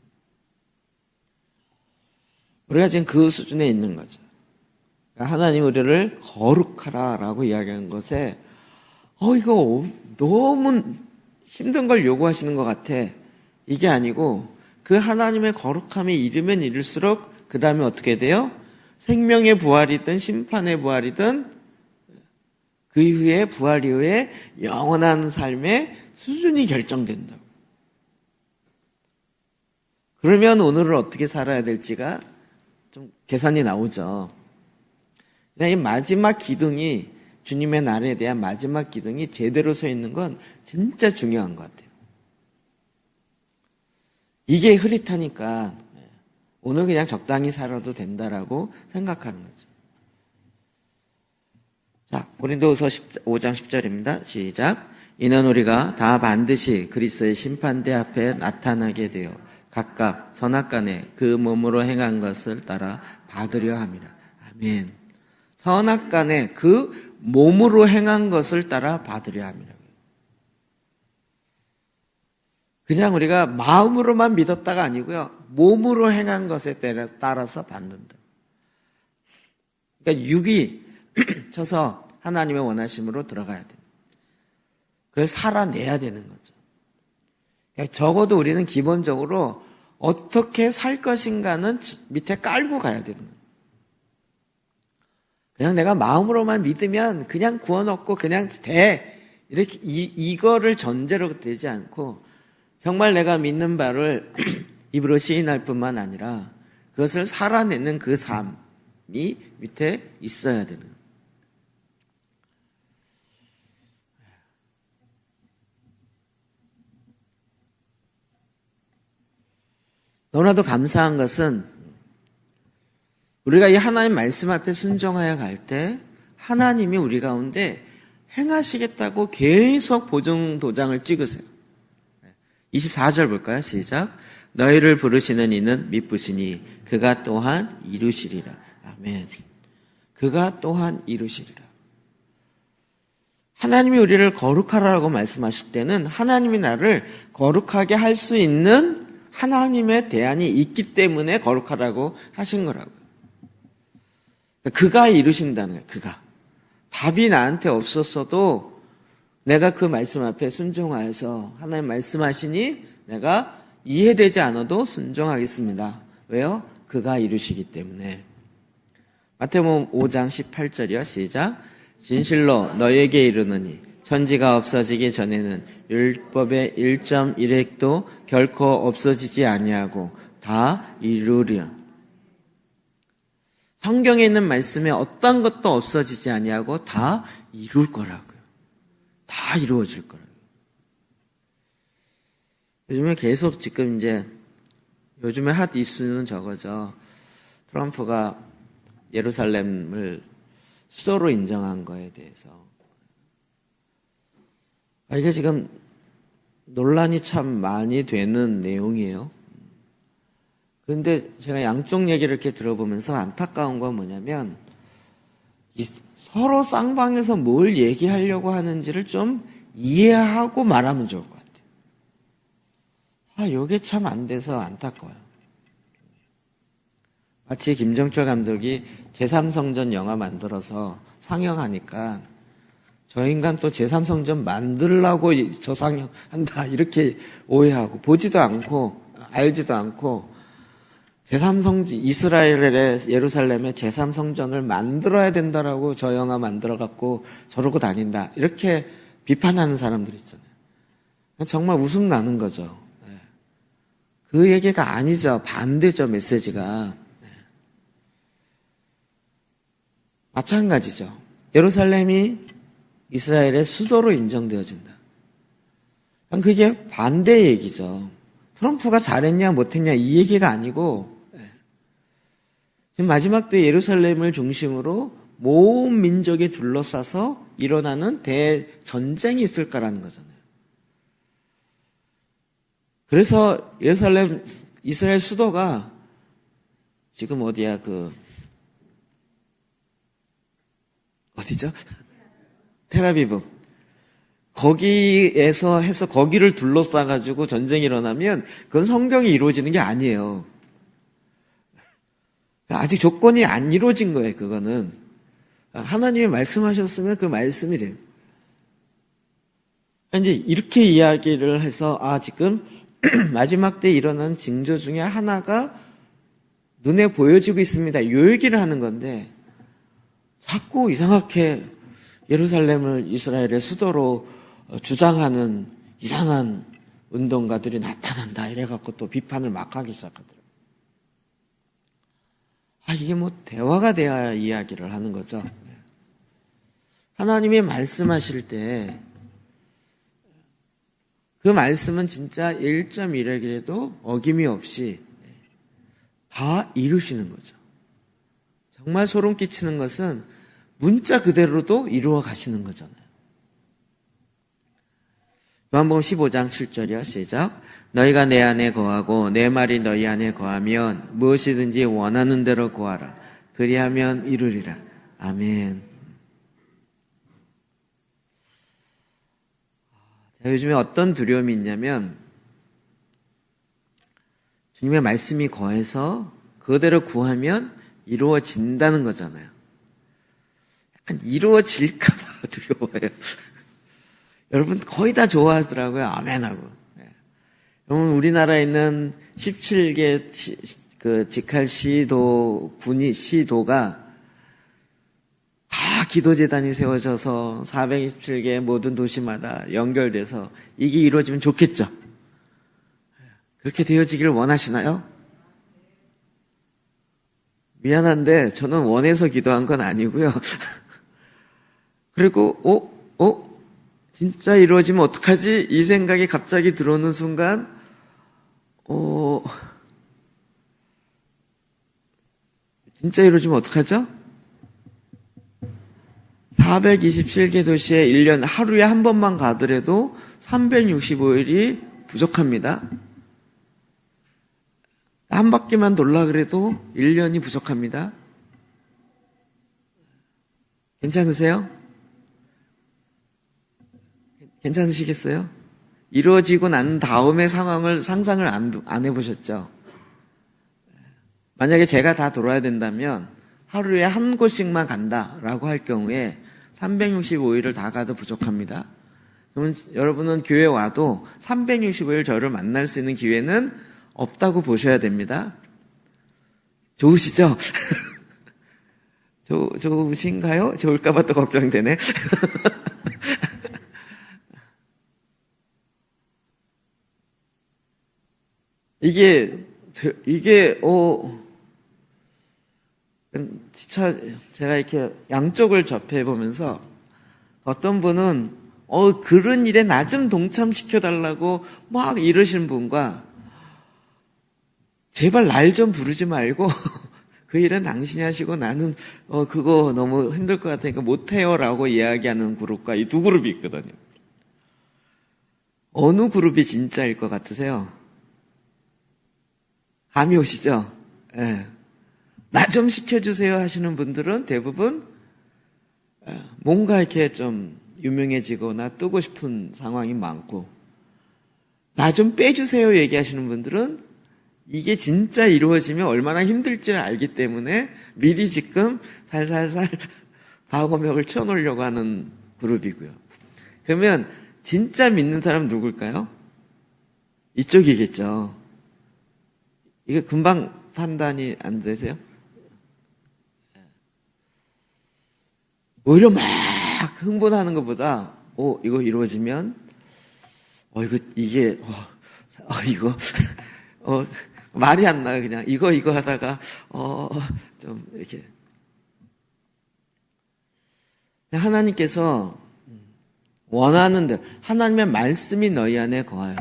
S1: 우리가 지금 그 수준에 있는 거죠. 하나님 우리를 거룩하라라고 이야기한 것에 이거 너무 힘든 걸 요구하시는 것 같아. 이게 아니고 그 하나님의 거룩함이 이르면 이를수록 그 다음에 어떻게 돼요? 생명의 부활이든 심판의 부활이든 그 이후에 부활 이후에 영원한 삶의 수준이 결정된다고. 그러면 오늘을 어떻게 살아야 될지가 좀 계산이 나오죠. 이 마지막 기둥이 주님의 날에 대한 마지막 기둥이 제대로 서 있는 건 진짜 중요한 것 같아요. 이게 흐릿하니까 오늘 그냥 적당히 살아도 된다라고 생각하는 거죠. 자, 고린도후서 5장 10절입니다. 시작. 이는 우리가 다 반드시 그리스도의 심판대 앞에 나타나게 되어 각각 선악간에 그 몸으로 행한 것을 따라 받으려 함이라. 아멘. 선악간에 그 몸으로 행한 것을 따라 받으려 함이라. 그냥 우리가 마음으로만 믿었다가 아니고요. 몸으로 행한 것에 따라서 받는다. 그러니까 육이 쳐서 하나님의 원하심으로 들어가야 돼요. 그걸 살아내야 되는 거죠. 그러니까 적어도 우리는 기본적으로 어떻게 살 것인가는 밑에 깔고 가야 되는 거예요. 그냥 내가 마음으로만 믿으면 그냥 구원 얻고 그냥 돼. 이렇게 이거를 전제로 되지 않고 정말 내가 믿는 바를 입으로 시인할 뿐만 아니라 그것을 살아내는 그 삶이 밑에 있어야 되는 거예요. 너무나도 감사한 것은 우리가 이 하나님 말씀 앞에 순종하여 갈 때 하나님이 우리 가운데 행하시겠다고 계속 보증 도장을 찍으세요. 24절 볼까요? 시작. 너희를 부르시는 이는 미쁘시니 그가 또한 이루시리라. 아멘. 그가 또한 이루시리라. 하나님이 우리를 거룩하라고 말씀하실 때는 하나님이 나를 거룩하게 할 수 있는 하나님의 대안이 있기 때문에 거룩하라고 하신 거라고요. 그가 이루신다는 거예요. 그가. 답이 나한테 없었어도 내가 그 말씀 앞에 순종하여서 하나님 말씀하시니 내가 이해되지 않아도 순종하겠습니다. 왜요? 그가 이루시기 때문에. 마태복음 5장 18절이요. 시작. 진실로 너에게 이르노니 천지가 없어지기 전에는 율법의 1.1획도 결코 없어지지 아니하고 다 이루리라. 성경에 있는 말씀에 어떤 것도 없어지지 아니하고 다 이룰 거라고요. 다 이루어질 거라고요. 요즘에 계속 지금 요즘에 핫 이슈는 저거죠. 트럼프가 예루살렘을 수도로 인정한 거에 대해서. 이게 지금 논란이 참 많이 되는 내용이에요. 그런데 제가 양쪽 얘기를 이렇게 들어보면서 안타까운 건 뭐냐면 서로 쌍방에서 뭘 얘기하려고 하는지를 좀 이해하고 말하면 좋을 것 같아요. 요게 참 안 돼서 안타까워요. 마치 김정철 감독이 제3성전 영화 만들어서 상영하니까 저 인간 또 제3성전 만들라고 저 상영한다 이렇게 오해하고 보지도 않고 알지도 않고 이스라엘의 예루살렘의 제3성전을 만들어야 된다라고 저 영화 만들어갖고 저러고 다닌다 이렇게 비판하는 사람들 있잖아요. 정말 웃음 나는 거죠. 그 얘기가 아니죠. 반대죠. 메시지가. 마찬가지죠. 예루살렘이 이스라엘의 수도로 인정되어진다. 그게 반대 얘기죠. 트럼프가 잘했냐 못했냐 이 얘기가 아니고 지금 마지막 때 예루살렘을 중심으로 모든 민족이 둘러싸서 일어나는 대전쟁이 있을 거라는 거잖아요. 그래서 이스라엘 수도가 지금 어디죠? 텔아비브. 거기에서 해서 거기를 둘러싸가지고 전쟁이 일어나면 그건 성경이 이루어지는 게 아니에요. 아직 조건이 안 이루어진 거예요, 그거는. 하나님이 말씀하셨으면 그 말씀이 돼요. 이제 이렇게 이야기를 해서, 지금 마지막 때 일어난 징조 중에 하나가 눈에 보여지고 있습니다. 이 얘기를 하는 건데, 자꾸 이상하게 예루살렘을 이스라엘의 수도로 주장하는 이상한 운동가들이 나타난다. 이래갖고 또 비판을 막 하기 시작하더라고요. 이게 대화가 돼야 이야기를 하는 거죠. 하나님이 말씀하실 때, 그 말씀은 진짜 1.1획이라도 어김이 없이 다 이루시는 거죠. 정말 소름 끼치는 것은 문자 그대로도 이루어 가시는 거잖아요. 요한복음 15장 7절이요. 시작. 너희가 내 안에 거하고 내 말이 너희 안에 거하면 무엇이든지 원하는 대로 구하라. 그리하면 이루리라. 아멘. 요즘에 어떤 두려움이 있냐면 주님의 말씀이 거해서 그대로 구하면 이루어진다는 거잖아요. 약간 이루어질까 봐 두려워요. 여러분 거의 다 좋아하더라고요. 아멘하고. 여러분, 우리나라에 있는 17개 그 직할 시도가 다 기도재단이 세워져서 427개 모든 도시마다 연결돼서 이게 이루어지면 좋겠죠? 그렇게 되어지기를 원하시나요? 미안한데 저는 원해서 기도한 건 아니고요. 그리고 진짜 이루어지면 어떡하지? 이 생각이 갑자기 들어오는 순간 진짜 이루어지면 어떡하죠? 427개 도시에 1년 하루에 한 번만 가더라도 365일이 부족합니다. 한 바퀴만 돌라 그래도 1년이 부족합니다. 괜찮으세요? 괜찮으시겠어요? 이루어지고 난 다음의 상상을 안 해보셨죠? 만약에 제가 다 돌아야 된다면 하루에 한 곳씩만 간다라고 할 경우에 365일을 다 가도 부족합니다. 그러면 여러분은 교회 와도 365일 저를 만날 수 있는 기회는 없다고 보셔야 됩니다. 좋으시죠? 좋으신가요? 좋을까봐 또 걱정되네. 이게 진짜 제가 이렇게 양쪽을 접해보면서 어떤 분은 그런 일에 나 좀 동참시켜달라고 막 이러시는 분과 제발 날 좀 부르지 말고 그 일은 당신이 하시고 나는 그거 너무 힘들 것 같으니까 못해요라고 이야기하는 그룹과 이 두 그룹이 있거든요. 어느 그룹이 진짜일 것 같으세요? 감이 오시죠? 예. 나 좀 시켜주세요 하시는 분들은 대부분 뭔가 이렇게 좀 유명해지거나 뜨고 싶은 상황이 많고, 나 좀 빼주세요 얘기하시는 분들은 이게 진짜 이루어지면 얼마나 힘들지를 알기 때문에 미리 지금 살살살 방어벽을 쳐놓으려고 하는 그룹이고요. 그러면 진짜 믿는 사람은 누굴까요? 이쪽이겠죠. 이게 금방 판단이 안 되세요? 오히려 막 흥분하는 것보다, 이거 이루어지면, 말이 안 나요, 그냥. 이거 하다가, 좀, 이렇게. 하나님께서 원하는 대로, 하나님의 말씀이 너희 안에 거하여.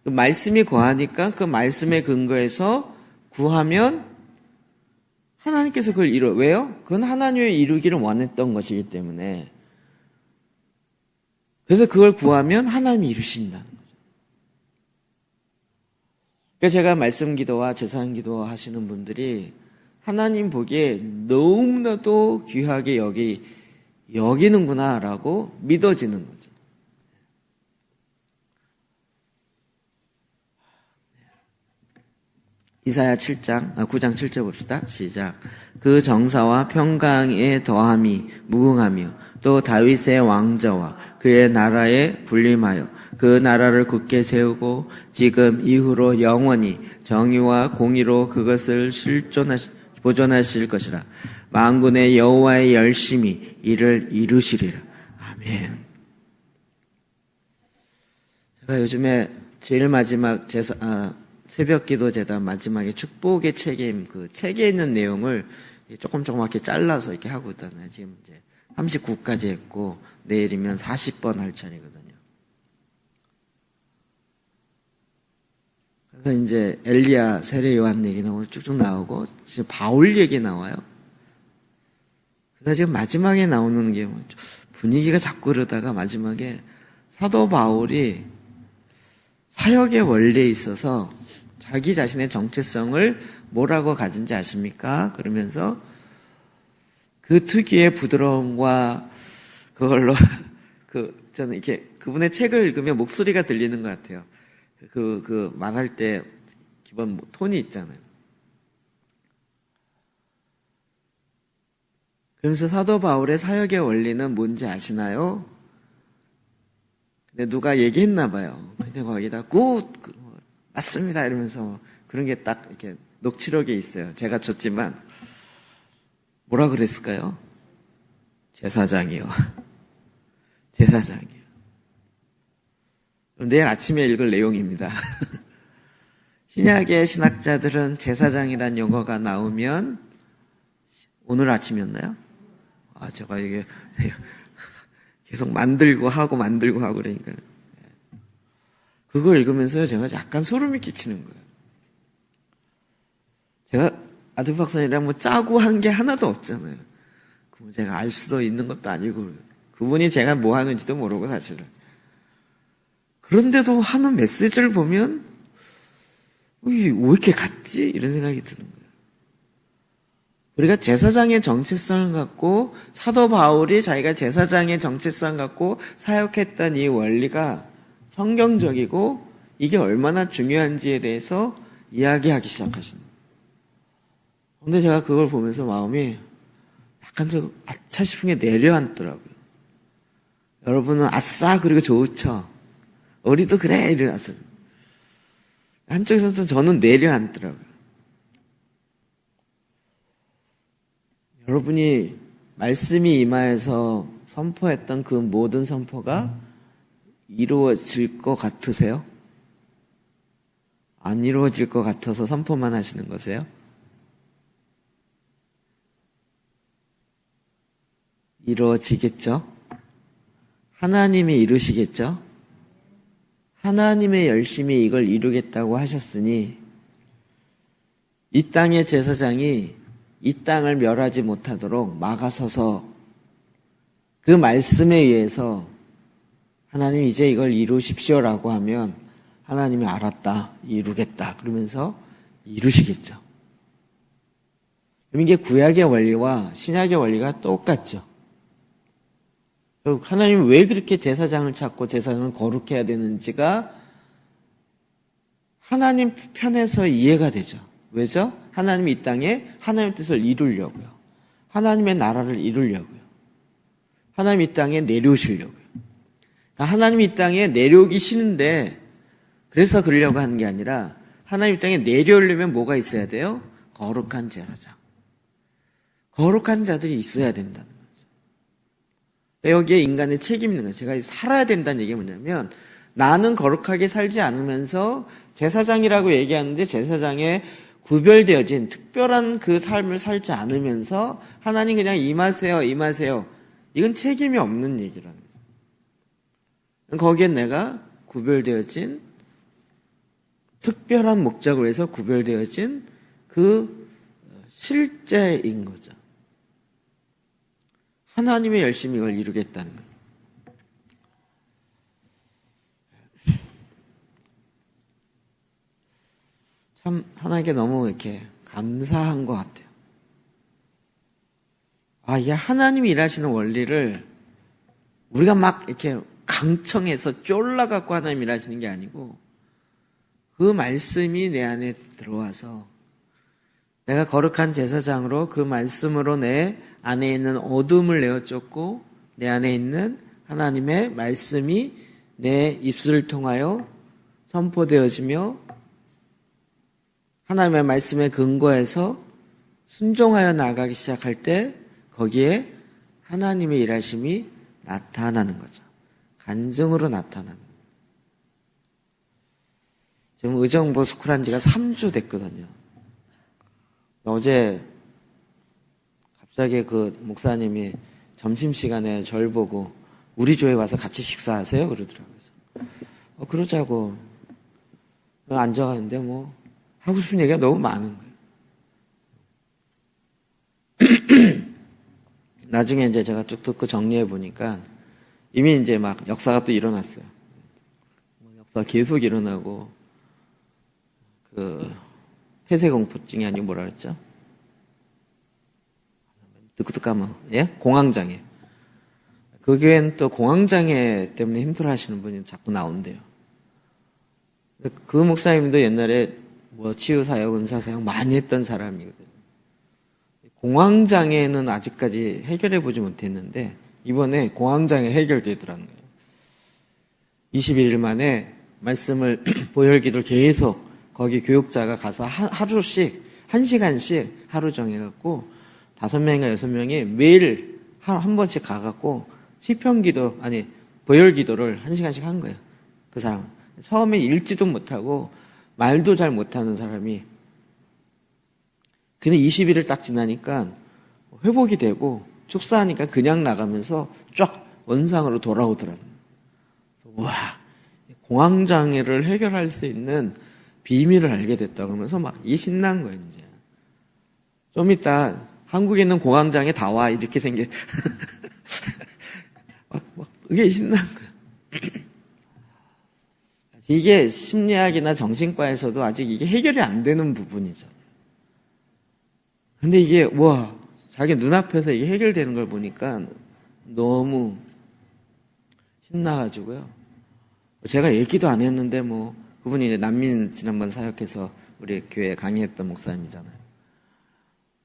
S1: 그 말씀이 거하니까 그 말씀에 근거해서 구하면 하나님께서 그걸 이루어. 왜요? 그건 하나님의 이루기를 원했던 것이기 때문에. 그래서 그걸 구하면 하나님이 이루신다는 거죠. 그러니까 제가 말씀 기도와 제사장 기도 하시는 분들이 하나님 보기에 너무나도 귀하게 여기는구나라고 믿어지는 거죠. 이사야 9장 7절 봅시다. 시작. 그 정사와 평강에 더함이 무궁하며 또 다윗의 왕자와 그의 나라에 군림하여 그 나라를 굳게 세우고 지금 이후로 영원히 정의와 공의로 그것을 보존하실 것이라. 만군의 여호와의 열심히 이를 이루시리라. 아멘. 제가 요즘에 제일 마지막 새벽기도 제단 마지막에 축복의 책임, 그 책에 있는 내용을 조금 이렇게 잘라서 이렇게 하고 있잖아요. 지금 이제 39까지 했고, 내일이면 40번 할 차례거든요. 그래서 이제 엘리야, 세례 요한 얘기는 오늘 쭉쭉 나오고, 지금 바울 얘기 나와요. 그래서 지금 마지막에 나오는 게 분위기가 자꾸 그러다가 마지막에 사도 바울이 사역의 원리에 있어서 자기 자신의 정체성을 뭐라고 가진지 아십니까? 그러면서 그 특유의 부드러움과 그걸로 저는 이렇게 그분의 책을 읽으면 목소리가 들리는 것 같아요. 말할 때 기본 톤이 있잖아요. 그러면서 사도 바울의 사역의 원리는 뭔지 아시나요? 근데 누가 얘기했나 봐요. 근데 거기다 맞습니다. 이러면서 그런 게 딱 이렇게 녹취록에 있어요. 제가 줬지만 뭐라 그랬을까요? 제사장이요. 제사장이요. 내일 아침에 읽을 내용입니다. 신약의 신학자들은 제사장이란 용어가 나오면 오늘 아침이었나요? 제가 이게 계속 만들고 하고 그러니까 그거 읽으면서요 제가 약간 소름이 끼치는 거예요. 제가 아들 박사님이랑 뭐 짜고 한 게 하나도 없잖아요. 그럼 제가 알 수도 있는 것도 아니고 그분이 제가 뭐 하는지도 모르고 사실은. 그런데도 하는 메시지를 보면 왜 이렇게 같지? 이런 생각이 드는 거예요. 우리가 제사장의 정체성을 갖고 사도 바울이 자기가 제사장의 정체성을 갖고 사역했던 이 원리가 성경적이고 이게 얼마나 중요한지에 대해서 이야기하기 시작하십니다. 근데 제가 그걸 보면서 마음이 약간 좀 아차 싶은 게 내려앉더라고요. 여러분은 아싸 그리고 좋죠. 우리도 그래 이래서 한쪽에서는 저는 내려앉더라고요. 여러분이 말씀이 임하여서 선포했던 그 모든 선포가 이루어질 것 같으세요? 안 이루어질 것 같아서 선포만 하시는 거세요? 이루어지겠죠? 하나님이 이루시겠죠? 하나님의 열심히 이걸 이루겠다고 하셨으니 이 땅의 제사장이 이 땅을 멸하지 못하도록 막아서서 그 말씀에 의해서 하나님 이제 이걸 이루십시오라고 하면 하나님이 알았다, 이루겠다 그러면서 이루시겠죠. 그럼 이게 구약의 원리와 신약의 원리가 똑같죠. 하나님이 왜 그렇게 제사장을 찾고 제사장을 거룩해야 되는지가 하나님 편에서 이해가 되죠. 왜죠? 하나님이 이 땅에 하나님의 뜻을 이루려고요. 하나님의 나라를 이루려고요. 하나님이 이 땅에 내려오시려고요. 하나님이 이 땅에 내려오기 싫은데 그래서 그러려고 하는 게 아니라 하나님 이 땅에 내려오려면 뭐가 있어야 돼요? 거룩한 제사장. 거룩한 자들이 있어야 된다는 거죠. 여기에 인간의 책임이 있는 거예요. 제가 살아야 된다는 얘기가 뭐냐면 나는 거룩하게 살지 않으면서 제사장이라고 얘기하는데 제사장에 구별되어진 특별한 그 삶을 살지 않으면서 하나님 그냥 임하세요. 이건 책임이 없는 얘기라는 거죠. 거기에 내가 구별되어진 특별한 목적을 위해서 구별되어진 그 실제인 거죠. 하나님의 열심히 이걸 이루겠다는 거예요. 참 하나님께 너무 이렇게 감사한 것 같아요. 이게 하나님이 일하시는 원리를 우리가 막 이렇게 강청해서 쫄라갖고 하나님 일하시는 게 아니고 그 말씀이 내 안에 들어와서 내가 거룩한 제사장으로 그 말씀으로 내 안에 있는 어둠을 내어 쫓고 내 안에 있는 하나님의 말씀이 내 입술을 통하여 선포되어지며 하나님의 말씀에 근거해서 순종하여 나아가기 시작할 때 거기에 하나님의 일하심이 나타나는 거죠. 간증으로 나타나는 거예요. 지금 의정부 스쿨한 지가 3주 됐거든요. 어제 갑자기 그 목사님이 점심시간에 절 보고 우리 교회 와서 같이 식사하세요? 그러더라고요. 그러자고 앉아가는데 뭐 하고 싶은 얘기가 너무 많은 거예요. 나중에 이제 제가 쭉 듣고 정리해 보니까 이미 이제 막 역사가 또 일어났어요. 역사가 계속 일어나고 그 폐쇄공포증이 아니고 뭐라 그랬죠? 듣고 까먹어. 예? 공황장애. 그 교회는 또 공황장애 때문에 힘들어 하시는 분이 자꾸 나온대요. 그 목사님도 옛날에 뭐 치유사역, 은사사역 많이 했던 사람이거든요. 공황장애는 아직까지 해결해 보지 못했는데 이번에 공황장애 해결되더라는 거예요. 21일 만에 말씀을 보혈 기도를 계속 거기 교육자가 가서 하루씩 1시간씩 하루 정해갖고 5명인가 6명이 매일 한 번씩 가갖고 시편 기도 보혈 기도를 1시간씩 한 거예요. 그 사람 처음에 읽지도 못하고 말도 잘 못하는 사람이 근데 20일을 딱 지나니까 회복이 되고 축사하니까 그냥 나가면서 쫙 원상으로 돌아오더라고요. 와, 공황장애를 해결할 수 있는 비밀을 알게 됐다 그러면서 막 이 신난 거예요. 이제 좀 이따 한국에 있는 공황장애 다 와 이렇게 막 그게 신난 거예요. 이게 심리학이나 정신과에서도 아직 이게 해결이 안 되는 부분이잖아요. 근데 이게 자기 눈앞에서 이게 해결되는 걸 보니까 너무 신나가지고요. 제가 얘기도 안 했는데 그분이 이제 난민 지난번 사역해서 우리 교회에 강의했던 목사님이잖아요.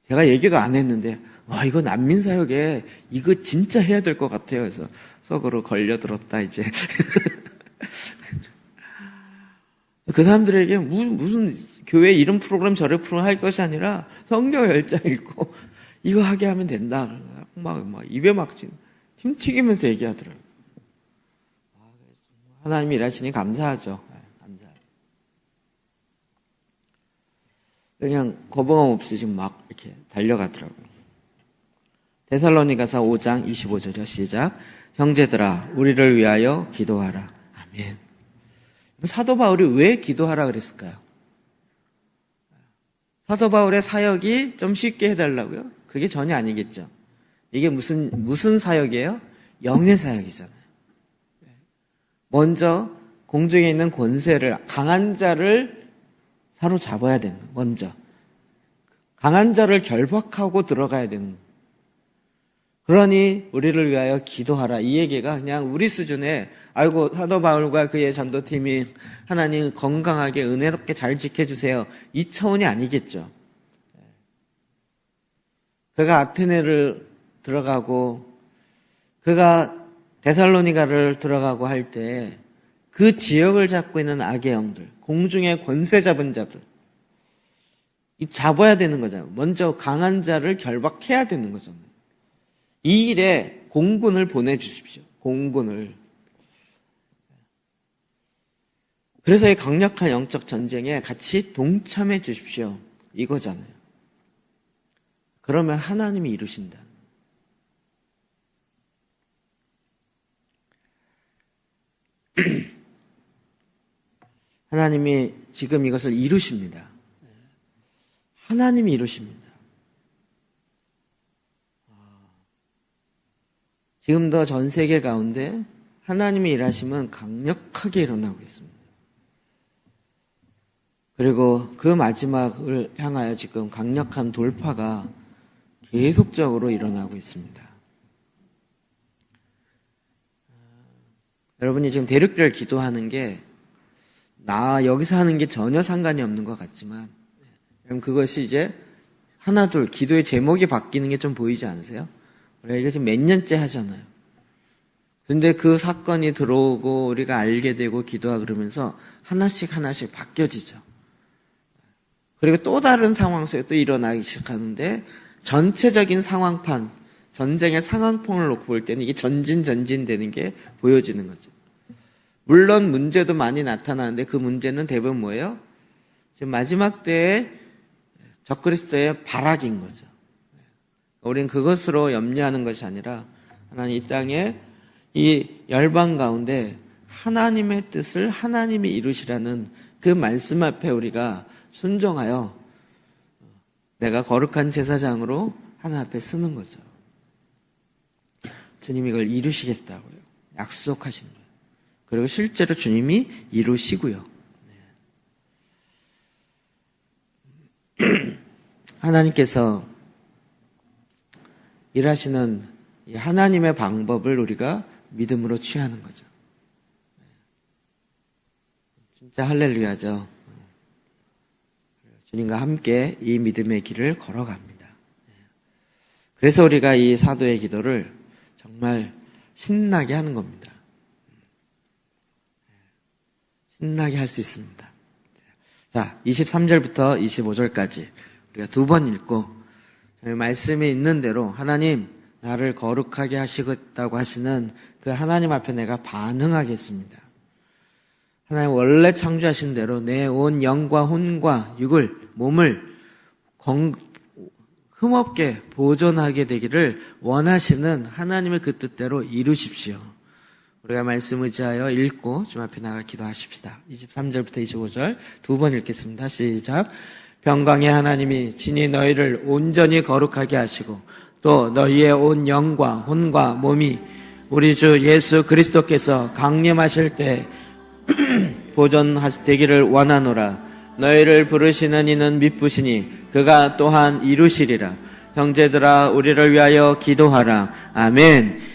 S1: 제가 얘기도 안 했는데 이거 난민 사역에 이거 진짜 해야 될 것 같아요. 그래서 속으로 걸려들었다 이제. 그 사람들에게 무슨 교회 이런 프로그램 저런 프로그램 할 것이 아니라 성경 10장 읽고 이거 하게 하면 된다. 막 입에 막 팀 튀기면서 얘기하더라고요. 하나님이 일하시니 감사하죠. 감사해요. 그냥 거부감 없이 지금 막 이렇게 달려가더라고요. 데살로니가서 5장 25절이요. 시작. 형제들아 우리를 위하여 기도하라. 아멘. 사도 바울이 왜 기도하라 그랬을까요? 사도 바울의 사역이 좀 쉽게 해달라고요? 그게 전혀 아니겠죠. 이게 무슨 사역이에요? 영의 사역이잖아요. 먼저 공중에 있는 권세를 강한 자를 사로잡아야 되는 거예요. 먼저 강한 자를 결박하고 들어가야 되는 거예요. 그러니 우리를 위하여 기도하라. 이 얘기가 그냥 우리 수준에 아이고 사도 바울과 그의 전도팀이 하나님 건강하게 은혜롭게 잘 지켜주세요. 이 차원이 아니겠죠. 그가 아테네를 들어가고 그가 데살로니가를 들어가고 할 때 그 지역을 잡고 있는 악의 영들, 공중의 권세 잡은 자들 잡아야 되는 거잖아요. 먼저 강한 자를 결박해야 되는 거잖아요. 이 일에 공군을 보내주십시오. 공군을. 그래서 이 강력한 영적 전쟁에 같이 동참해 주십시오. 이거잖아요. 그러면 하나님이 이루신다. 하나님이 지금 이것을 이루십니다. 하나님이 이루십니다. 지금도 전 세계 가운데 하나님의 일하심은 강력하게 일어나고 있습니다. 그리고 그 마지막을 향하여 지금 강력한 돌파가 계속적으로 일어나고 있습니다. 여러분이 지금 대륙별 기도하는 게 나 여기서 하는 게 전혀 상관이 없는 것 같지만 그럼 그것이 이제 하나둘 기도의 제목이 바뀌는 게 좀 보이지 않으세요? 우리가 이거 지금 몇 년째 하잖아요. 근데 그 사건이 들어오고 우리가 알게 되고 기도하고 그러면서 하나씩 바뀌어지죠. 그리고 또 다른 상황 속에 또 일어나기 시작하는데 전체적인 상황판, 전쟁의 상황판을 놓고 볼 때는 이게 전진되는 게 보여지는 거죠. 물론 문제도 많이 나타나는데 그 문제는 대부분 뭐예요? 지금 마지막 때에 적그리스도의 발악인 거죠. 우리는 그것으로 염려하는 것이 아니라 하나님 이 땅에 이 열방 가운데 하나님의 뜻을 하나님이 이루시라는 그 말씀 앞에 우리가 순종하여 내가 거룩한 제사장으로 하나 앞에 쓰는 거죠. 주님이 이걸 이루시겠다고요. 약속하시는 거예요. 그리고 실제로 주님이 이루시고요. 하나님께서 일하시는 이 하나님의 방법을 우리가 믿음으로 취하는 거죠. 진짜 할렐루야죠. 주님과 함께 이 믿음의 길을 걸어갑니다. 그래서 우리가 이 사도의 기도를 정말 신나게 하는 겁니다. 신나게 할 수 있습니다. 자, 23절부터 25절까지 우리가 두 번 읽고 말씀이 있는 대로 하나님 나를 거룩하게 하시겠다고 하시는 그 하나님 앞에 내가 반응하겠습니다. 하나님 원래 창조하신 대로 내 온 영과 혼과 육을 몸을 흠없게 보존하게 되기를 원하시는 하나님의 그 뜻대로 이루십시오. 우리가 말씀 의지하여 읽고 좀 앞에 나가 기도하십시다. 23절부터 25절 두 번 읽겠습니다. 시작. 평강의 하나님이 친히 너희를 온전히 거룩하게 하시고 또 너희의 온 영과 혼과 몸이 우리 주 예수 그리스도께서 강림하실 때 보존되기를 원하노라. 너희를 부르시는 이는 미쁘시니 그가 또한 이루시리라. 형제들아 우리를 위하여 기도하라. 아멘.